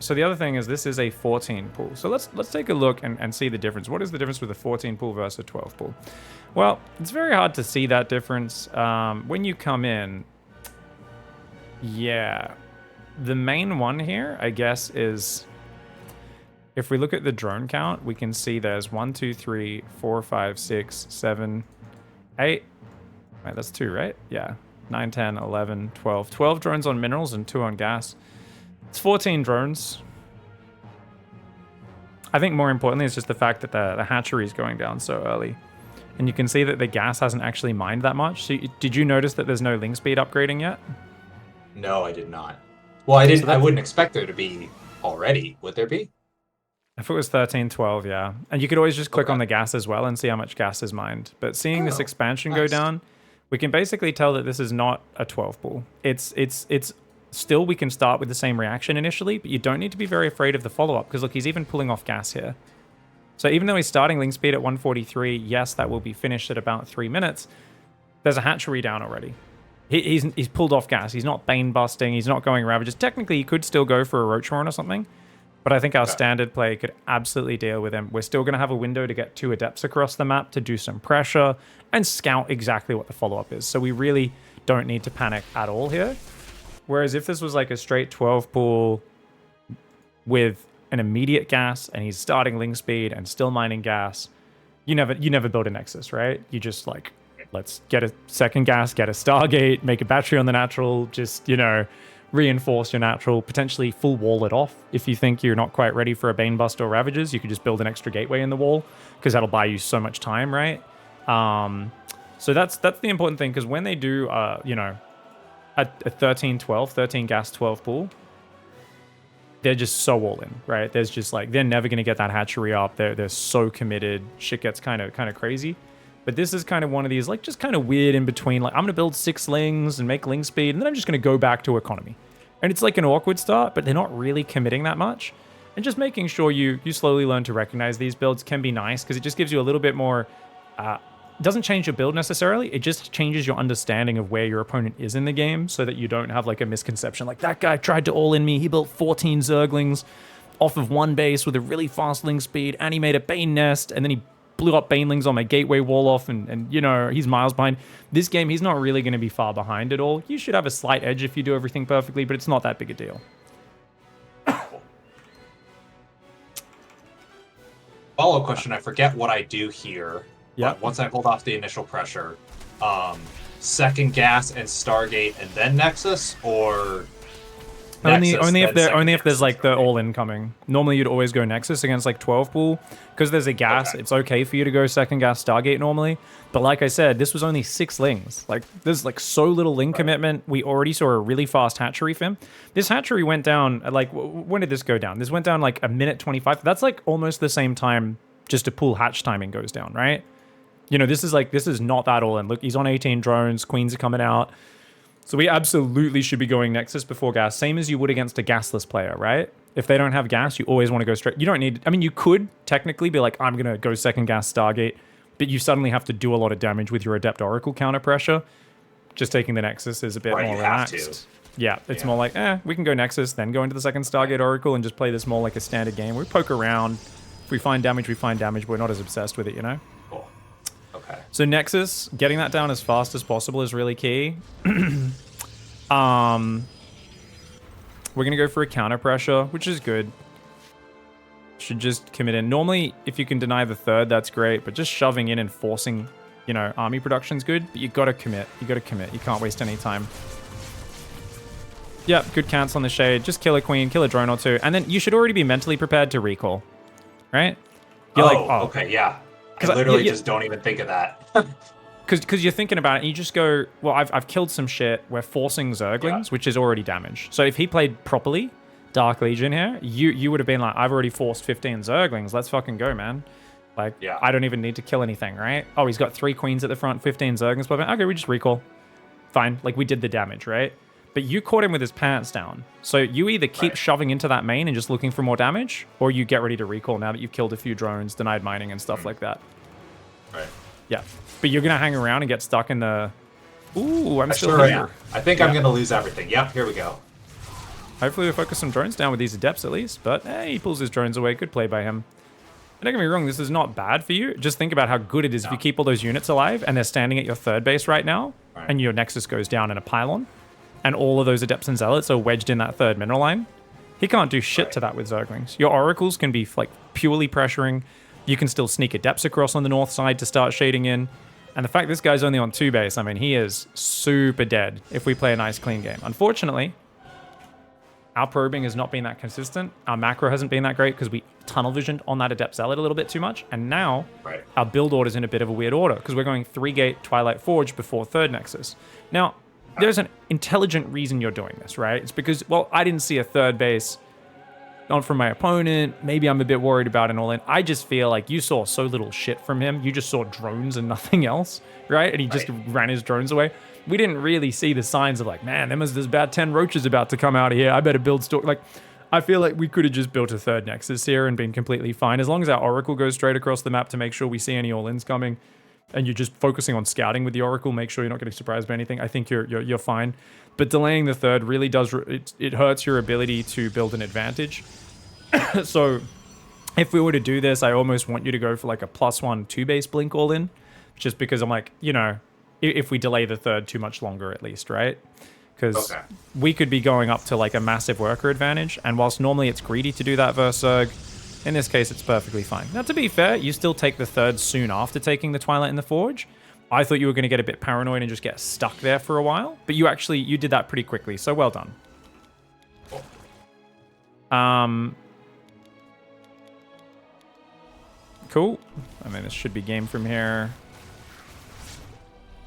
So the other thing is this is a 14 pool. So let's take a look and see the difference. What is the difference with a 14 pool versus a 12 pool? Well, it's very hard to see that difference. When you come in, yeah, the main one here, I guess, is if we look at the drone count, we can see there's 1, 2, 3, 4, 5, 6, 7, 8. Right, that's 2, right? Yeah. 9, 10, 11, 12. 12 drones on minerals and 2 on gas. It's 14 drones. I think more importantly, it's just the fact that the hatchery is going down so early. And you can see that the gas hasn't actually mined that much. So did you notice that there's no link speed upgrading yet? No, I did not. Well, I didn't. I wouldn't expect there to be already. Would there be? If it was 13, 12, yeah. And you could always just click Okay. on the gas as well and see how much gas is mined. But seeing this Oh, expansion go nice. down, we can basically tell that this is not a 12 pool. It's still, we can start with the same reaction initially, but you don't need to be very afraid of the follow-up, because look, he's even pulling off gas here. So even though he's starting link speed at 143, yes, that will be finished at about 3 minutes, there's a hatchery down already. He's pulled off gas. He's not Bane busting. He's not going Ravages. Technically, he could still go for a Roach Horn or something, but I think our standard play could absolutely deal with him. We're still going to have a window to get 2 Adepts across the map to do some pressure and scout exactly what the follow-up is. So we really don't need to panic at all here. Whereas if this was like a straight 12 pool with an immediate gas and he's starting link speed and still mining gas, you never build a Nexus, right? You just like, let's get a second gas, get a Stargate, make a battery on the natural, just, reinforce your natural, potentially full wall it off. If you think you're not quite ready for a Bane Bust or Ravages, you could just build an extra gateway in the wall, because that'll buy you so much time, right? So that's the important thing, because when they do, a 13 gas 12 pool, they're just so all in, right? There's just like, they're never going to get that hatchery up. They're so committed. Shit gets kind of crazy. But this is kind of one of these, like, just kind of weird in between. Like, I'm going to build 6 lings and make ling speed, and then I'm just going to go back to economy. And it's like an awkward start, but they're not really committing that much. And just making sure you slowly learn to recognize these builds can be nice, because it just gives you a little bit more... doesn't change your build necessarily. It just changes your understanding of where your opponent is in the game, so that you don't have, like, a misconception. Like, that guy tried to all-in me. He built 14 Zerglings off of one base with a really fast ling speed, and he made a Bane nest, and then he blew up Banelings on my gateway wall off, and he's miles behind. This game, he's not really going to be far behind at all. You should have a slight edge if you do everything perfectly, but it's not that big a deal. Follow-up question, I forget what I do here. Yeah. Once I hold off the initial pressure, second gas and Stargate and then Nexus, or... Only Nexus, if there's like the all-in coming. Normally you'd always go Nexus against like 12 pool, because there's a gas. Okay. It's okay for you to go second gas Stargate normally, but like I said, this was only 6 lings. Like, there's like so little ling commitment. We already saw a really fast hatchery film. This hatchery went down at like, when did this go down? This went down like a minute 25. That's like almost the same time just a pool hatch timing goes down, right? This is not that all in. Look, he's on 18 drones. Queens are coming out. So we absolutely should be going Nexus before gas, same as you would against a gasless player, right? If they don't have gas, you always want to go straight. You don't need... I mean, you could technically be like, I'm going to go second gas Stargate, but you suddenly have to do a lot of damage with your Adept Oracle counter pressure. Just taking the Nexus is a bit more relaxed. Yeah, it's more like, we can go Nexus, then go into the second Stargate Oracle and just play this more like a standard game. We poke around. If we find damage, we find damage. We're not as obsessed with it, Cool. Okay. So Nexus, getting that down as fast as possible is really key. We're going to go for a counter pressure, which is good. Should just commit in. Normally, if you can deny the third, that's great, but just shoving in and forcing, army production's good, but you got to commit. You got to commit. You can't waste any time. Yep, good cancel on the shade. Just kill a queen, kill a drone or 2, and then you should already be mentally prepared to recall, right? You're okay, yeah. I literally just don't even think of that. Because you're thinking about it, and you just go, well, I've killed some shit. We're forcing Zerglings, which is already damaged. So if he played properly, Dark Legion here, you would have been like, I've already forced 15 Zerglings. Let's fucking go, man. Like, I don't even need to kill anything, right? Oh, he's got 3 queens at the front, 15 Zerglings. Okay, we just recall. Fine. Like, we did the damage, right? But you caught him with his pants down. So you either keep shoving into that main and just looking for more damage, or you get ready to recall now that you've killed a few drones, denied mining and stuff like that. Right. Yeah. But you're going to hang around and get stuck in the... Ooh, I'm still here. I think I'm going to lose everything. Yep, here we go. Hopefully we focus some drones down with these Adepts at least. But, hey, he pulls his drones away. Good play by him. And don't get me wrong, this is not bad for you. Just think about how good it is if you keep all those units alive and they're standing at your third base right now, and your Nexus goes down in a pylon, and all of those Adepts and Zealots are wedged in that third mineral line. He can't do shit to that with Zerglings. Your Oracles can be like purely pressuring. You can still sneak Adepts across on the north side to start shading in. And the fact this guy's only on 2 base, I mean, he is super dead if we play a nice clean game. Unfortunately, our probing has not been that consistent. Our macro hasn't been that great because we tunnel visioned on that Adept Zealot a little bit too much. And now our build order's in a bit of a weird order because we're going 3-gate Twilight Forge before 3rd Nexus. Now, there's an intelligent reason you're doing this, right? It's because, well, I didn't see a 3rd base not from my opponent. Maybe I'm a bit worried about an all-in. I just feel like you saw so little shit from him. You just saw drones and nothing else, right? And he just ran his drones away. We didn't really see the signs of like, man, there's about 10 roaches about to come out of here. I better build store. Like, I feel like we could have just built a third Nexus here and been completely fine. As long as our Oracle goes straight across the map to make sure we see any all-ins coming, and you're just focusing on scouting with the Oracle, make sure you're not getting surprised by anything, I think you're fine. But delaying the third really does, it hurts your ability to build an advantage. So if we were to do this, I almost want you to go for like a +1 2-base blink all-in, just because I'm like, you know, if we delay the third too much longer at least, right? Because we could be going up to like a massive worker advantage, and whilst normally it's greedy to do that versus Zerg, in this case it's perfectly fine. Now to be fair, you still take the third soon after taking the Twilight in the Forge. I thought you were going to get a bit paranoid and just get stuck there for a while, but you did that pretty quickly, so well done. Cool. I mean, this should be game from here.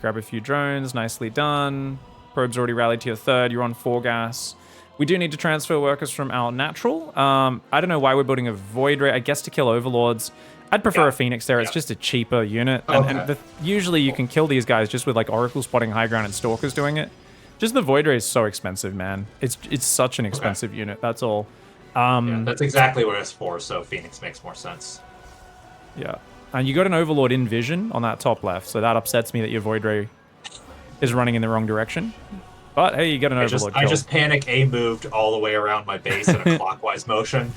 Grab a few drones, nicely done. Probe's already rallied to your third. You're on 4 gas. We do need to transfer workers from our natural. I don't know why we're building a Void Ray. I guess to kill Overlords. I'd prefer a Phoenix there. It's just a cheaper unit. And usually you can kill these guys just with like Oracle spotting high ground and Stalkers doing it. Just the Void Ray is so expensive, man. It's such an expensive unit. That's all. That's exactly what it's for, so Phoenix makes more sense. Yeah. And you got an Overlord in vision on that top left, so that upsets me that your Void Ray is running in the wrong direction. But hey, you got an Overlord kill. I just panic moved all the way around my base in a clockwise motion.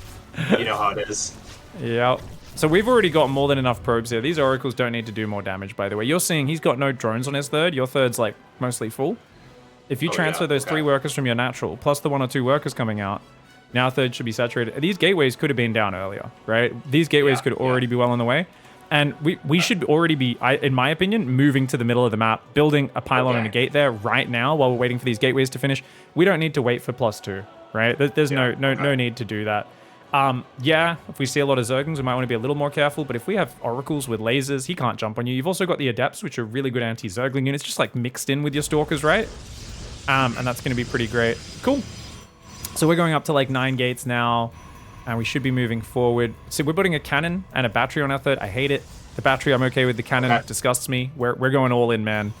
You know how it is. Yeah. So we've already got more than enough probes here. These Oracles don't need to do more damage, by the way. You're seeing he's got no drones on his third. Your third's like mostly full. If you transfer those 3 workers from your natural, plus the 1 or 2 workers coming out, now third should be saturated. These gateways could have been down earlier, right? These gateways could already be well on the way. And we should already be, in my opinion, moving to the middle of the map, building a pylon and a gate there right now while we're waiting for these gateways to finish. We don't need to wait for +2, right? There's no need to do that. If we see a lot of Zerglings, we might want to be a little more careful, but if we have Oracles with lasers, he can't jump on you. You've also got the Adepts, which are really good anti-Zergling units, just like mixed in with your Stalkers, right? And that's going to be pretty great. Cool. So we're going up to like 9 gates now, and we should be moving forward. So we're putting a cannon and a battery on our third. I hate it. The battery, I'm okay with. The cannon disgusts me. We're going all in, man.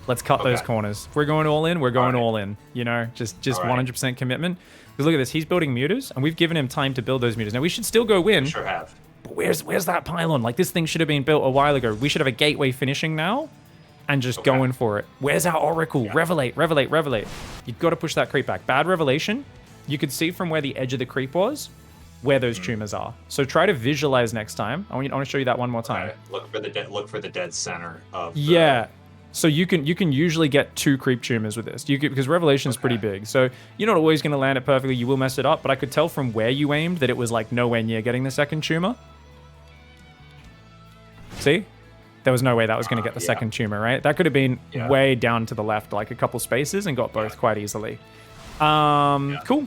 Let's cut those corners. If we're going all in, we're going all in. You know, just 100% commitment. Because look at this. He's building mutors, and we've given him time to build those mutors. Now, we should still go win. We sure have. But where's that pylon? Like, this thing should have been built a while ago. We should have a gateway finishing now and just going for it. Where's our Oracle? Revelate. You've got to push that creep back. Bad Revelation. You could see from where the edge of the creep was where those tumors are. So try to visualize next time. I want to show you that one more time. Look for the dead center of the... Yeah. So you can usually get 2 creep tumors with this. Because Revelation's pretty big. So you're not always going to land it perfectly. You will mess it up. But I could tell from where you aimed that it was like nowhere near getting the second tumor. See? There was no way that was going to get the second tumor, right? That could have been way down to the left, like a couple spaces, and got both quite easily. Cool.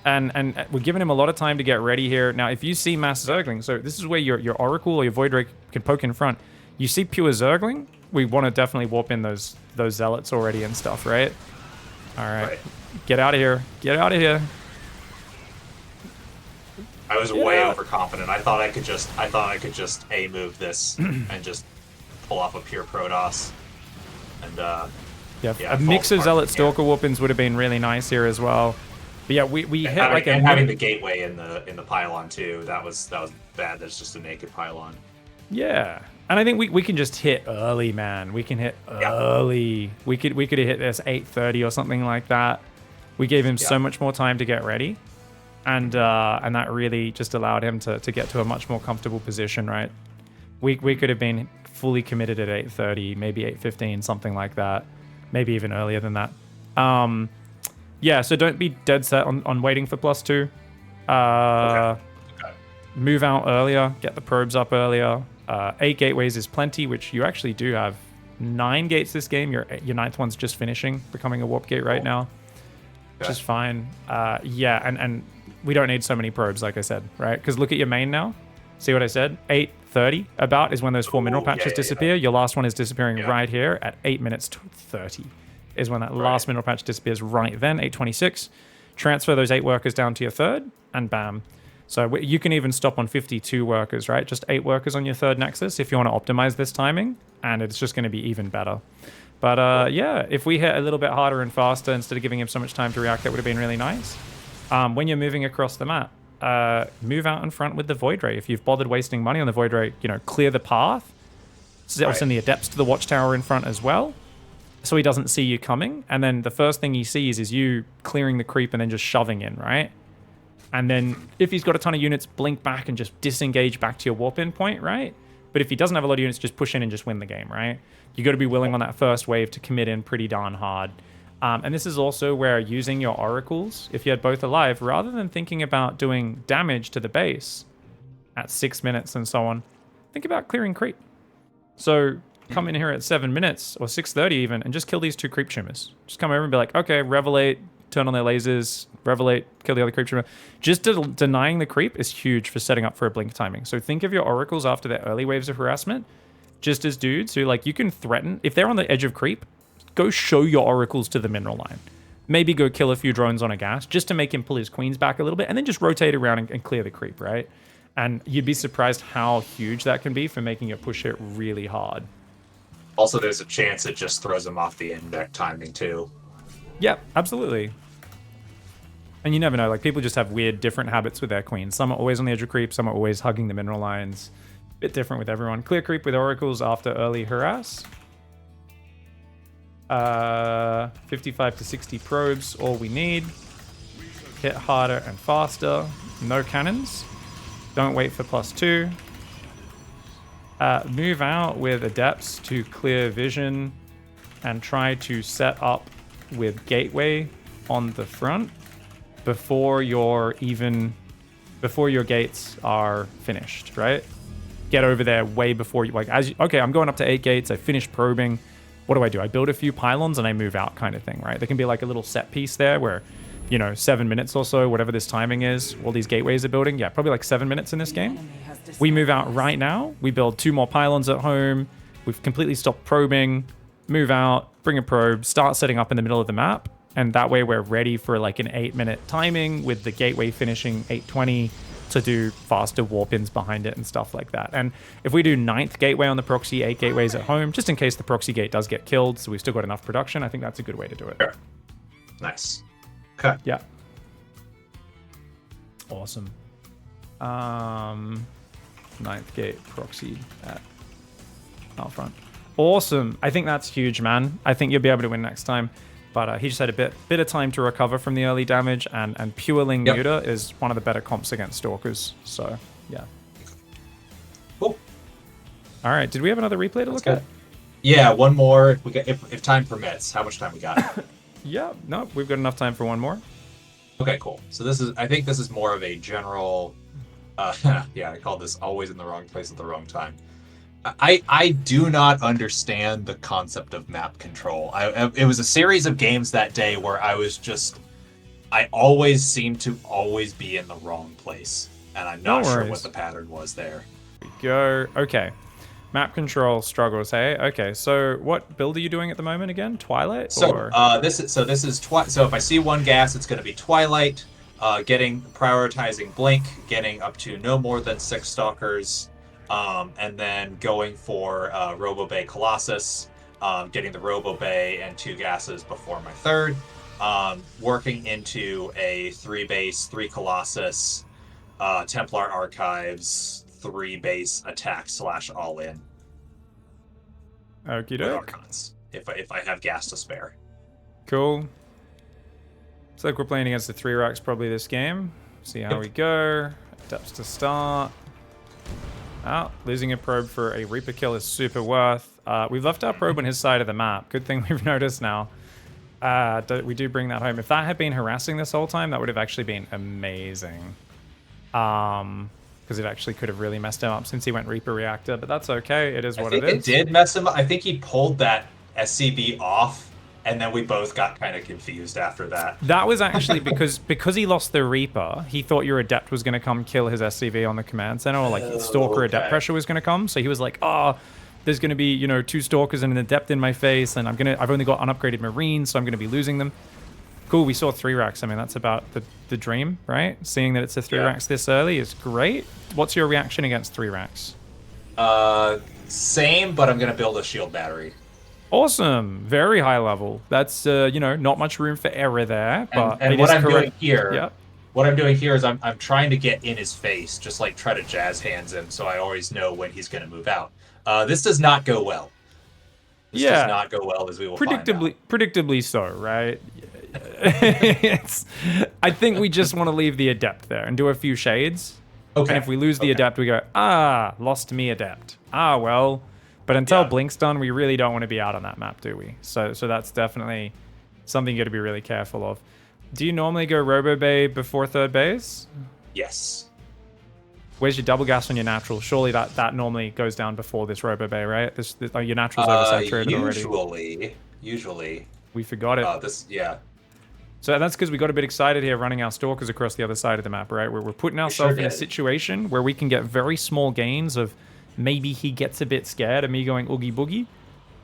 And we're giving him a lot of time to get ready here. Now, if you see mass Zergling, so this is where your Oracle or your Void Ray can poke in front. You see pure Zergling, we want to definitely warp in those Zealots already and stuff, right? All right. Get out of here. Get out of here. I was way overconfident. I thought I could just A-move this and just pull off a pure Protoss. And a mix of Zealot Stalker warp-ins would have been really nice here as well. But yeah, we hit having the gateway in the pylon too. That was bad. That's just a naked pylon. Yeah, and I think we can just hit early, man. We can hit early. We could have hit this 8:30 or something like that. We gave him so much more time to get ready, and that really just allowed him to get to a much more comfortable position, right? We could have been fully committed at 8:30, maybe 8:15, something like that, maybe even earlier than that. Yeah, so don't be dead set on waiting for +2. Move out earlier, get the probes up earlier. 8 gateways is plenty, which you actually do have 9 gates this game. Your 9th one's just finishing, becoming a warp gate right now, which is fine. And we don't need so many probes, like I said, right? Because look at your main now. See what I said? 8:30 about is when those 4 mineral patches disappear. Your last one is disappearing right here at 8 minutes 30. Is when that last mineral patch disappears right then, 8:26. transfer those 8 workers down to your third, and bam. So you can even stop on 52 workers, right? Just 8 workers on your third nexus if you want to optimize this timing, and it's just going to be even better. But yeah, if we hit a little bit harder and faster instead of giving him so much time to react, that would have been really nice. When you're moving across the map, move out in front with the Void Ray. If you've bothered wasting money on the Void Ray, you know, clear the path. Send the Adepts to the Watchtower in front as well, so he doesn't see you coming. And then the first thing he sees is you clearing the creep and then just shoving in, right? And then if he's got a ton of units, blink back and just disengage back to your warp in point, right? But if he doesn't have a lot of units, just push in and just win the game, right? You got to be willing on that first wave to commit in pretty darn hard. And this is also where using your oracles, if you had both alive, rather than thinking about doing damage to the base at 6 minutes and so on, think about clearing creep. So come in here at 7 minutes or 6:30 even and just kill these 2 creep trimmers. Just come over and be like, okay, revelate, turn on their lasers, revelate, kill the other creep trimmer. Just denying the creep is huge for setting up for a blink timing. So think of your oracles after their early waves of harassment just as dudes who, like, you can threaten. If they're on the edge of creep, go show your oracles to the mineral line. Maybe go kill a few drones on a gas just to make him pull his queens back a little bit, and then just rotate around and clear the creep, right? And you'd be surprised how huge that can be for making a push hit really hard. Also, there's a chance it just throws him off the index timing too. Yep, absolutely. And you never know, like, people just have weird different habits with their queens. Some are always on the edge of creep, some are always hugging the mineral lines. Bit different with everyone. Clear creep with oracles after early harass. 55 to 60 probes, all we need. Hit harder and faster. No cannons. Don't wait for +2. Move out with Adepts to clear vision and try to set up with Gateway on the front before your gates are finished, right? Get over there way before you, like, okay, I'm going up to 8 gates, I finished probing. What do? I build a few pylons and I move out, kind of thing, right? There can be like a little set piece there where, you know, 7 minutes or so, whatever this timing is, all these gateways are building. Yeah, probably like 7 minutes in this game. We move out right now. We build 2 more pylons at home. We've completely stopped probing. Move out, bring a probe, start setting up in the middle of the map. And that way we're ready for like an 8-minute timing with the gateway finishing 8:20 to do faster warp-ins behind it and stuff like that. And if we do 9th gateway on the proxy, 8 gateways at home, just in case the proxy gate does get killed, so we've still got enough production, I think that's a good way to do it. Sure. Nice. Okay. Yeah. Awesome. 9th gate proxy at Outfront. Awesome. I think that's huge, man. I think you'll be able to win next time. But he just had a bit of time to recover from the early damage, and Pureling Muta is one of the better comps against Stalkers. So, yeah. Cool. All right. Did we have another replay to look at? Yeah, one more. If time permits. How much time we got? Yeah. No, we've got enough time for one more. Okay, cool. So I think this is more of a general. Yeah, I call this always in the wrong place at the wrong time. I do not understand the concept of map control. It was a series of games that day where I always seemed to always be in the wrong place, and I'm not sure what the pattern was there. Go. Okay. Map control struggles, hey? Okay, so what build are you doing at the moment again? Twilight? So this is so if I see one gas, it's going to be Twilight, prioritizing Blink, getting up to no more than 6 Stalkers, and then going for Robo Bay Colossus, getting the Robo Bay and 2 gases before my third, working into a 3 base, 3 Colossus, Templar Archives, 3 base attack / all in. Okie doke. Archons, if I have gas to spare. Cool. Looks like we're playing against the 3 racks probably this game. See how we go. Adepts to start. Losing a probe for a Reaper kill is super worth. We've left our probe on his side of the map. Good thing we've noticed now. We do bring that home. If that had been harassing this whole time, that would have actually been amazing. Because it actually could have really messed him up since he went Reaper Reactor, but that's okay. It is what it is. I think it did mess him up. I think he pulled that SCB off, and then we both got kind of confused after that. That was actually because he lost the Reaper, he thought your Adept was going to come kill his SCV on the command center, or like Stalker Adept pressure was going to come. So he was like, there's going to be, 2 Stalkers and an Adept in my face, and I've only got unupgraded Marines, so I'm going to be losing them. Cool, we saw 3 racks. I mean, that's about the dream, right? Seeing that it's a 3 racks this early is great. What's your reaction against 3 racks? Same, but I'm gonna build a shield battery. Awesome, very high level. That's you know, not much room for error there, but And it what is I'm correct. doing here, Yep. what I'm doing here is I'm trying to get in his face, just like try to jazz hands him, so I always know when he's gonna move out. This does not go well. This does Yeah, not go well, as we will find out. predictably so, right? It's, I think we just want to leave the adept there and do a few shades. Okay. And if we lose the adept, we go, lost me adept. Well. But until Blink's done, we really don't want to be out on that map, do we? So that's definitely something you got to be really careful of. Do you normally go Robo Bay before 3rd base? Yes. Where's your double gas on your natural? Surely that normally goes down before this Robo Bay, right? Your natural's oversaturated already. Usually. We forgot it. So that's because we got a bit excited here running our stalkers across the other side of the map, right? We're putting ourselves in a situation where we can get very small gains of maybe he gets a bit scared of me going oogie boogie,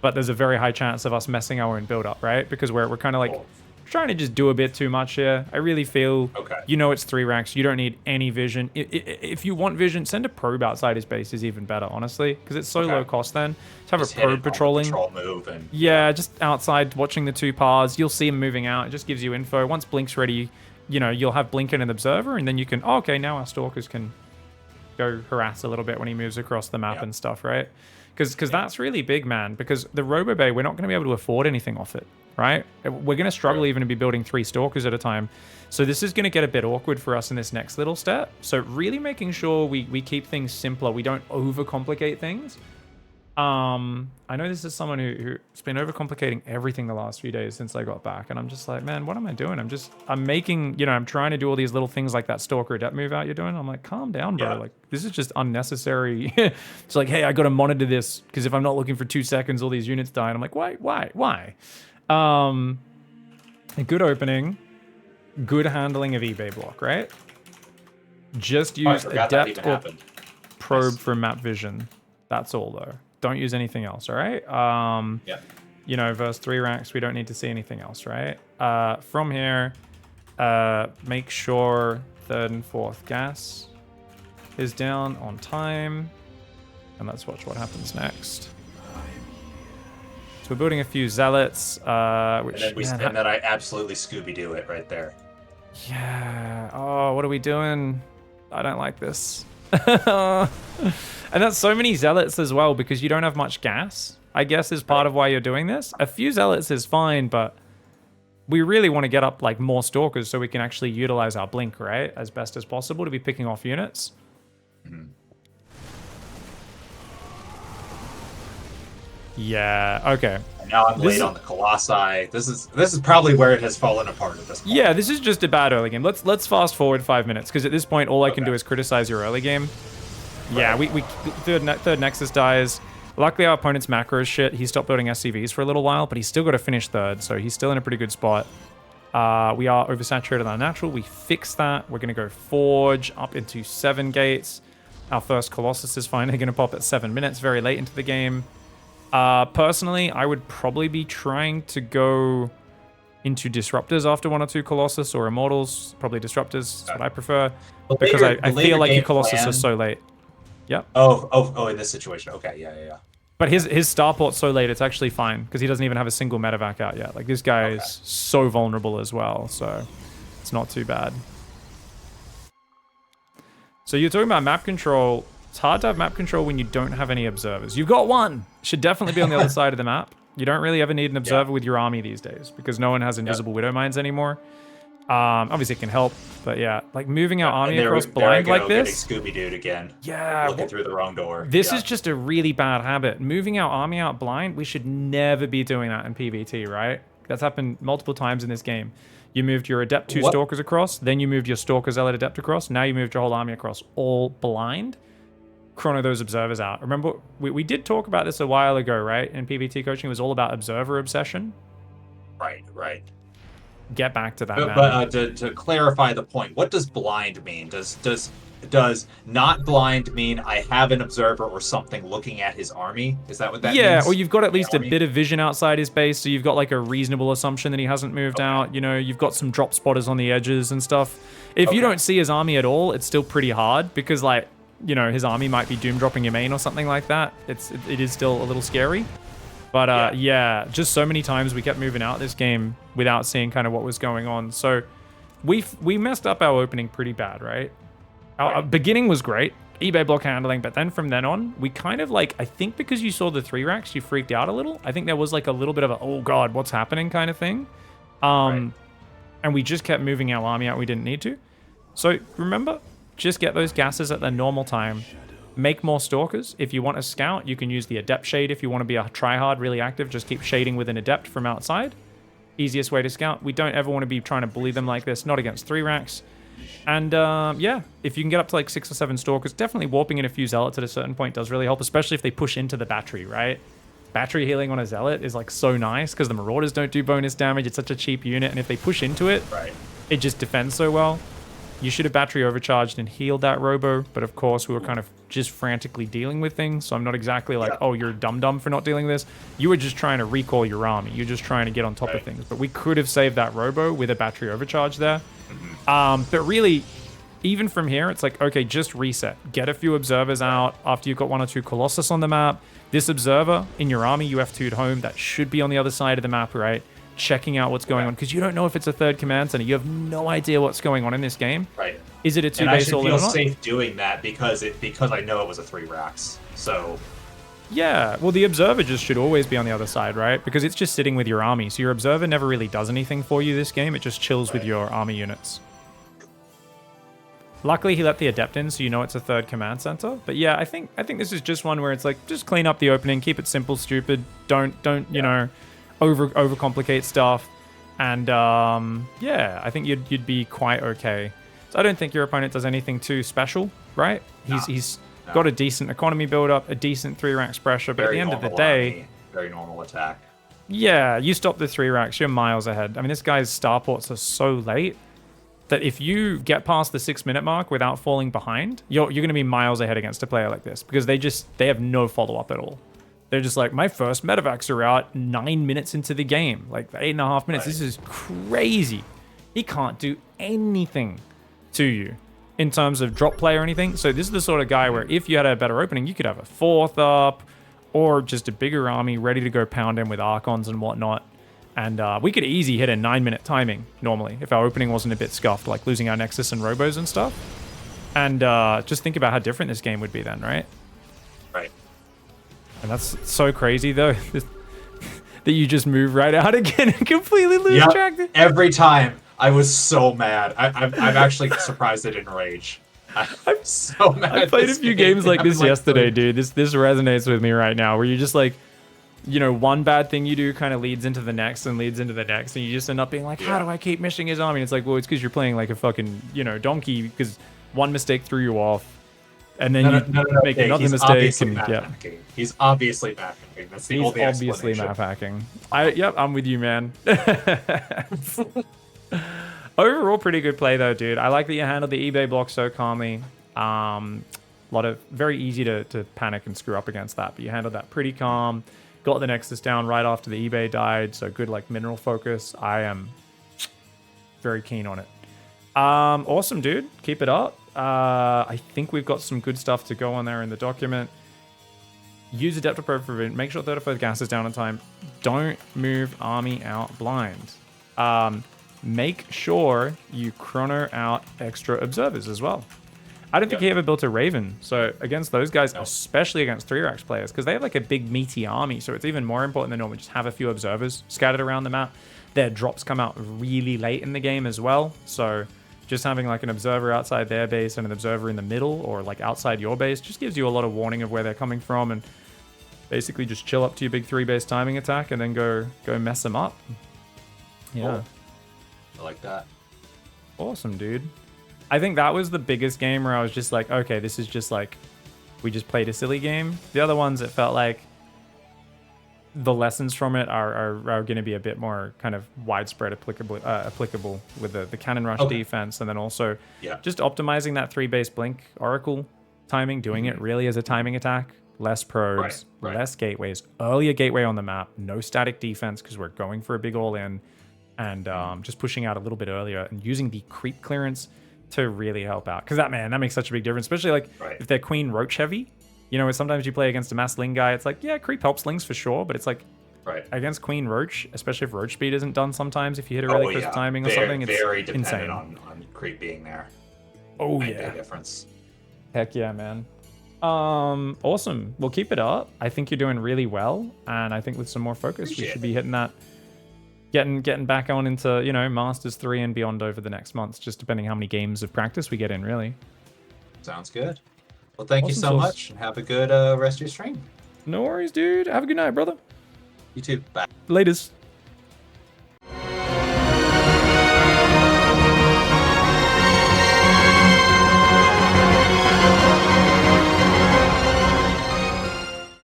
but there's a very high chance of us messing our own build up, right? Because we're kind of like trying to just do a bit too much here. I really feel, you know, it's 3 racks. You don't need any vision. If you want vision, send a probe outside his base is even better, honestly, because it's so low cost then. To have just a probe patrolling. Move and, just outside watching the 2 paths. You'll see him moving out. It just gives you info. Once Blink's ready, you know, you'll have Blink and an observer, and then you can, okay, now our stalkers can go harass a little bit when he moves across the map and stuff, right? Because that's really big, man. Because the Robo Bay, we're not going to be able to afford anything off it, right? We're going to struggle even to be building 3 stalkers at a time. So this is going to get a bit awkward for us in this next little step. So really making sure we keep things simpler. We don't overcomplicate things. I know this is someone who's been overcomplicating everything the last few days since I got back, and I'm just like, man, what am I doing? I'm making, you know, I'm trying to do all these little things like that stalker adept move out you're doing. I'm like, calm down, bro. Like, this is just unnecessary. It's like, hey, I got to monitor this because if I'm not looking for 2 seconds, all these units die. And I'm like, why? A good opening, good handling of eBay block, right? Just use adept or probe for map vision. That's all though. Don't use anything else, all right? You know, verse 3 racks, we don't need to see anything else, right? From here, make sure 3rd and 4th gas is down on time. And let's watch what happens next. So we're building a few zealots, which... And then I absolutely Scooby-Doo it right there. Yeah. Oh, what are we doing? I don't like this. And that's so many zealots as well because you don't have much gas, I guess, is part of why you're doing this. A few zealots is fine, but we really want to get up like more stalkers so we can actually utilize our blink, right? As best as possible to be picking off units. Yeah, okay. And now I'm late on the Colossi. This is probably where it has fallen apart at this point. Yeah, this is just a bad early game. Let's fast forward 5 minutes because at this point all I can do is criticize your early game. Yeah, we third Nexus dies. Luckily our opponent's macro is shit. He stopped building SCVs for a little while, but he's still got to finish 3rd, so he's still in a pretty good spot. We are oversaturated on our natural. We fix that. We're going to go Forge up into 7 gates. Our first Colossus is finally going to pop at 7 minutes, very late into the game. Personally, I would probably be trying to go into Disruptors after 1 or 2 Colossus or Immortals. Probably Disruptors is what I prefer. Because I feel like your Colossus is so late. Yep. Oh, in this situation. Okay, yeah. But his starport's so late, it's actually fine because he doesn't even have a single medevac out yet. Like, this guy is so vulnerable as well, so it's not too bad. So you're talking about map control. It's hard to have map control when you don't have any observers. You've got one. Should definitely be on the other side of the map. You don't really ever need an observer with your army these days because no one has invisible widow mines anymore. Obviously it can help, but yeah, like moving our army across blind like this. Scooby-Dooed again. Yeah, looking through the wrong door. This is just a really bad habit. Moving our army out blind, we should never be doing that in PvT, right? That's happened multiple times in this game. You moved your adept 2 stalkers across, then you moved your stalker zealot adept across, now you moved your whole army across, all blind. Chrono those observers out. Remember, we did talk about this a while ago, right? In PvT coaching, it was all about observer obsession. Right. Get back to that, man. But to clarify the point, what does blind mean? Does does not blind mean I have an observer or something looking at his army? Is that what that Yeah, means? or you've got at least a Army? bit of vision outside his base, so you've got like a reasonable assumption that he hasn't moved Okay. out. You know, you've got some drop spotters on the edges and stuff. If you Okay. don't see his army at all, it's still pretty hard because like, you know, his army might be doom dropping your main or something like that. It is still a little scary. But yeah, just so many times we kept moving out this game without seeing kind of what was going on. So we messed up our opening pretty bad, right? Our beginning was great, eBay block handling, but then from then on, we kind of like, I think because you saw the 3 racks, you freaked out a little. I think there was like a little bit of a, oh God, what's happening kind of thing. And we just kept moving our army out we didn't need to. So remember, just get those gases at their normal time. Make more stalkers. If you want a scout, you can use the adept shade. If you want to be a tryhard, really active, just keep shading with an adept from outside. Easiest way to scout. We don't ever want to be trying to bully them like this, not against 3 racks. And yeah, if you can get up to like 6 or 7 stalkers, definitely warping in a few zealots at a certain point does really help, especially if they push into the battery, right? Battery healing on a zealot is like so nice because the marauders don't do bonus damage. It's such a cheap unit, and if they push into it, it just defends so well. You should have battery overcharged and healed that robo, but of course we were kind of just frantically dealing with things, so I'm not exactly like, oh, you're dumb for not dealing with this. You were just trying to recall your army. You're just trying to get on top of things, but we could have saved that robo with a battery overcharge there. But really, even from here, it's like, okay, just reset. Get a few observers out after you've got 1 or 2 Colossus on the map. This observer in your army, you F2'd home, that should be on the other side of the map, right? Checking out what's going on, because you don't know if it's a 3rd command center. You have no idea what's going on in this game. Right. Is it a 2 And I base should all in feel or not? safe doing that because I know it was a 3 racks. So Yeah, well, the observer just should always be on the other side, right? Because it's just sitting with your army. So your observer never really does anything for you this game. It just chills with your army units. Luckily, he let the adept in, so you know it's a 3rd command center. But yeah, I think this is just one where it's like, just clean up the opening, keep it simple, stupid. Don't you know, overcomplicate stuff. And yeah, I think you'd be quite okay. So I don't think your opponent does anything too special, right? He's got a decent economy build up, a decent 3 racks pressure, but at the end of the day, very normal attack. Yeah, you stop the 3 racks, you're miles ahead. I mean, this guy's starports are so late that if you get past the 6-minute mark without falling behind, you're going to be miles ahead against a player like this because they have no follow-up at all. They're just like, my first medevacs are out 9 minutes into the game, like 8.5 minutes. This is crazy. He can't do anything to you in terms of drop play or anything. So this is the sort of guy where if you had a better opening, you could have a 4th up or just a bigger army ready to go pound him with Archons and whatnot. And we could easy hit a 9-minute timing normally if our opening wasn't a bit scuffed, like losing our Nexus and Robos and stuff. And just think about how different this game would be then, right? Right. And that's so crazy, though, that you just move right out again and completely lose track. Every time. I was so mad. I'm actually surprised I didn't rage. I'm so mad. I played a few games like this yesterday, dude. This resonates with me right now, where you just like, you know, one bad thing you do kind of leads into the next and leads into the next, and you just end up being like, how do I keep missing his army? And it's like, well, it's because you're playing like a fucking, you know, donkey, because one mistake threw you off, and then make another mistake. And He's obviously map hacking. That's the only explanation. He's obviously map hacking. Yep, I'm with you, man. Overall, pretty good play though, dude. I like that you handled the eBay block so calmly. Lot of very easy to panic and screw up against that, but you handled that pretty calm. Got the Nexus down right after the eBay died, so good like mineral focus. I am very keen on it. Awesome, dude. Keep it up. I think we've got some good stuff to go on there in the document. Use Adeptor Probe for Make sure 34 gas is down on time. Don't move army out blind. Make sure you chrono out extra observers as well. I don't think he ever built a Raven. So against those guys, especially against 3 racks players, because they have like a big meaty army. So it's even more important than normal. Just have a few observers scattered around the map. Their drops come out really late in the game as well. So just having like an observer outside their base and an observer in the middle or like outside your base just gives you a lot of warning of where they're coming from, and basically just chill up to your big 3 base timing attack and then go mess them up. Yeah. Cool. I like that. Awesome, dude. I think that was the biggest game where I was just like, okay, this is just like, we just played a silly game. The other ones, it felt like the lessons from it are going to be a bit more kind of widespread applicable with the cannon rush defense, and then also just optimizing that 3-base blink oracle timing, doing it really as a timing attack, less probes, less gateways, earlier gateway on the map, no static defense because we're going for a big all in, and just pushing out a little bit earlier and using the creep clearance to really help out, because that makes such a big difference, especially like if they're queen roach heavy. You know, sometimes you play against a mass ling guy, it's like, yeah, creep helps lings for sure, but it's like, against queen roach, especially if roach speed isn't done sometimes, if you hit a really crisp timing or something, it's very dependent insane. on creep being there. Oh, Might yeah. be a difference. Heck yeah, man. Awesome. Well, keep it up. I think you're doing really well, and I think with some more focus, we should be hitting that, getting back on into, you know, Masters 3 and beyond over the next months, just depending how many games of practice we get in, really. Sounds good. Well, thank you so Sauce. much, and have a good rest of your stream. No worries, dude. Have a good night, brother. You too. Bye. Laters.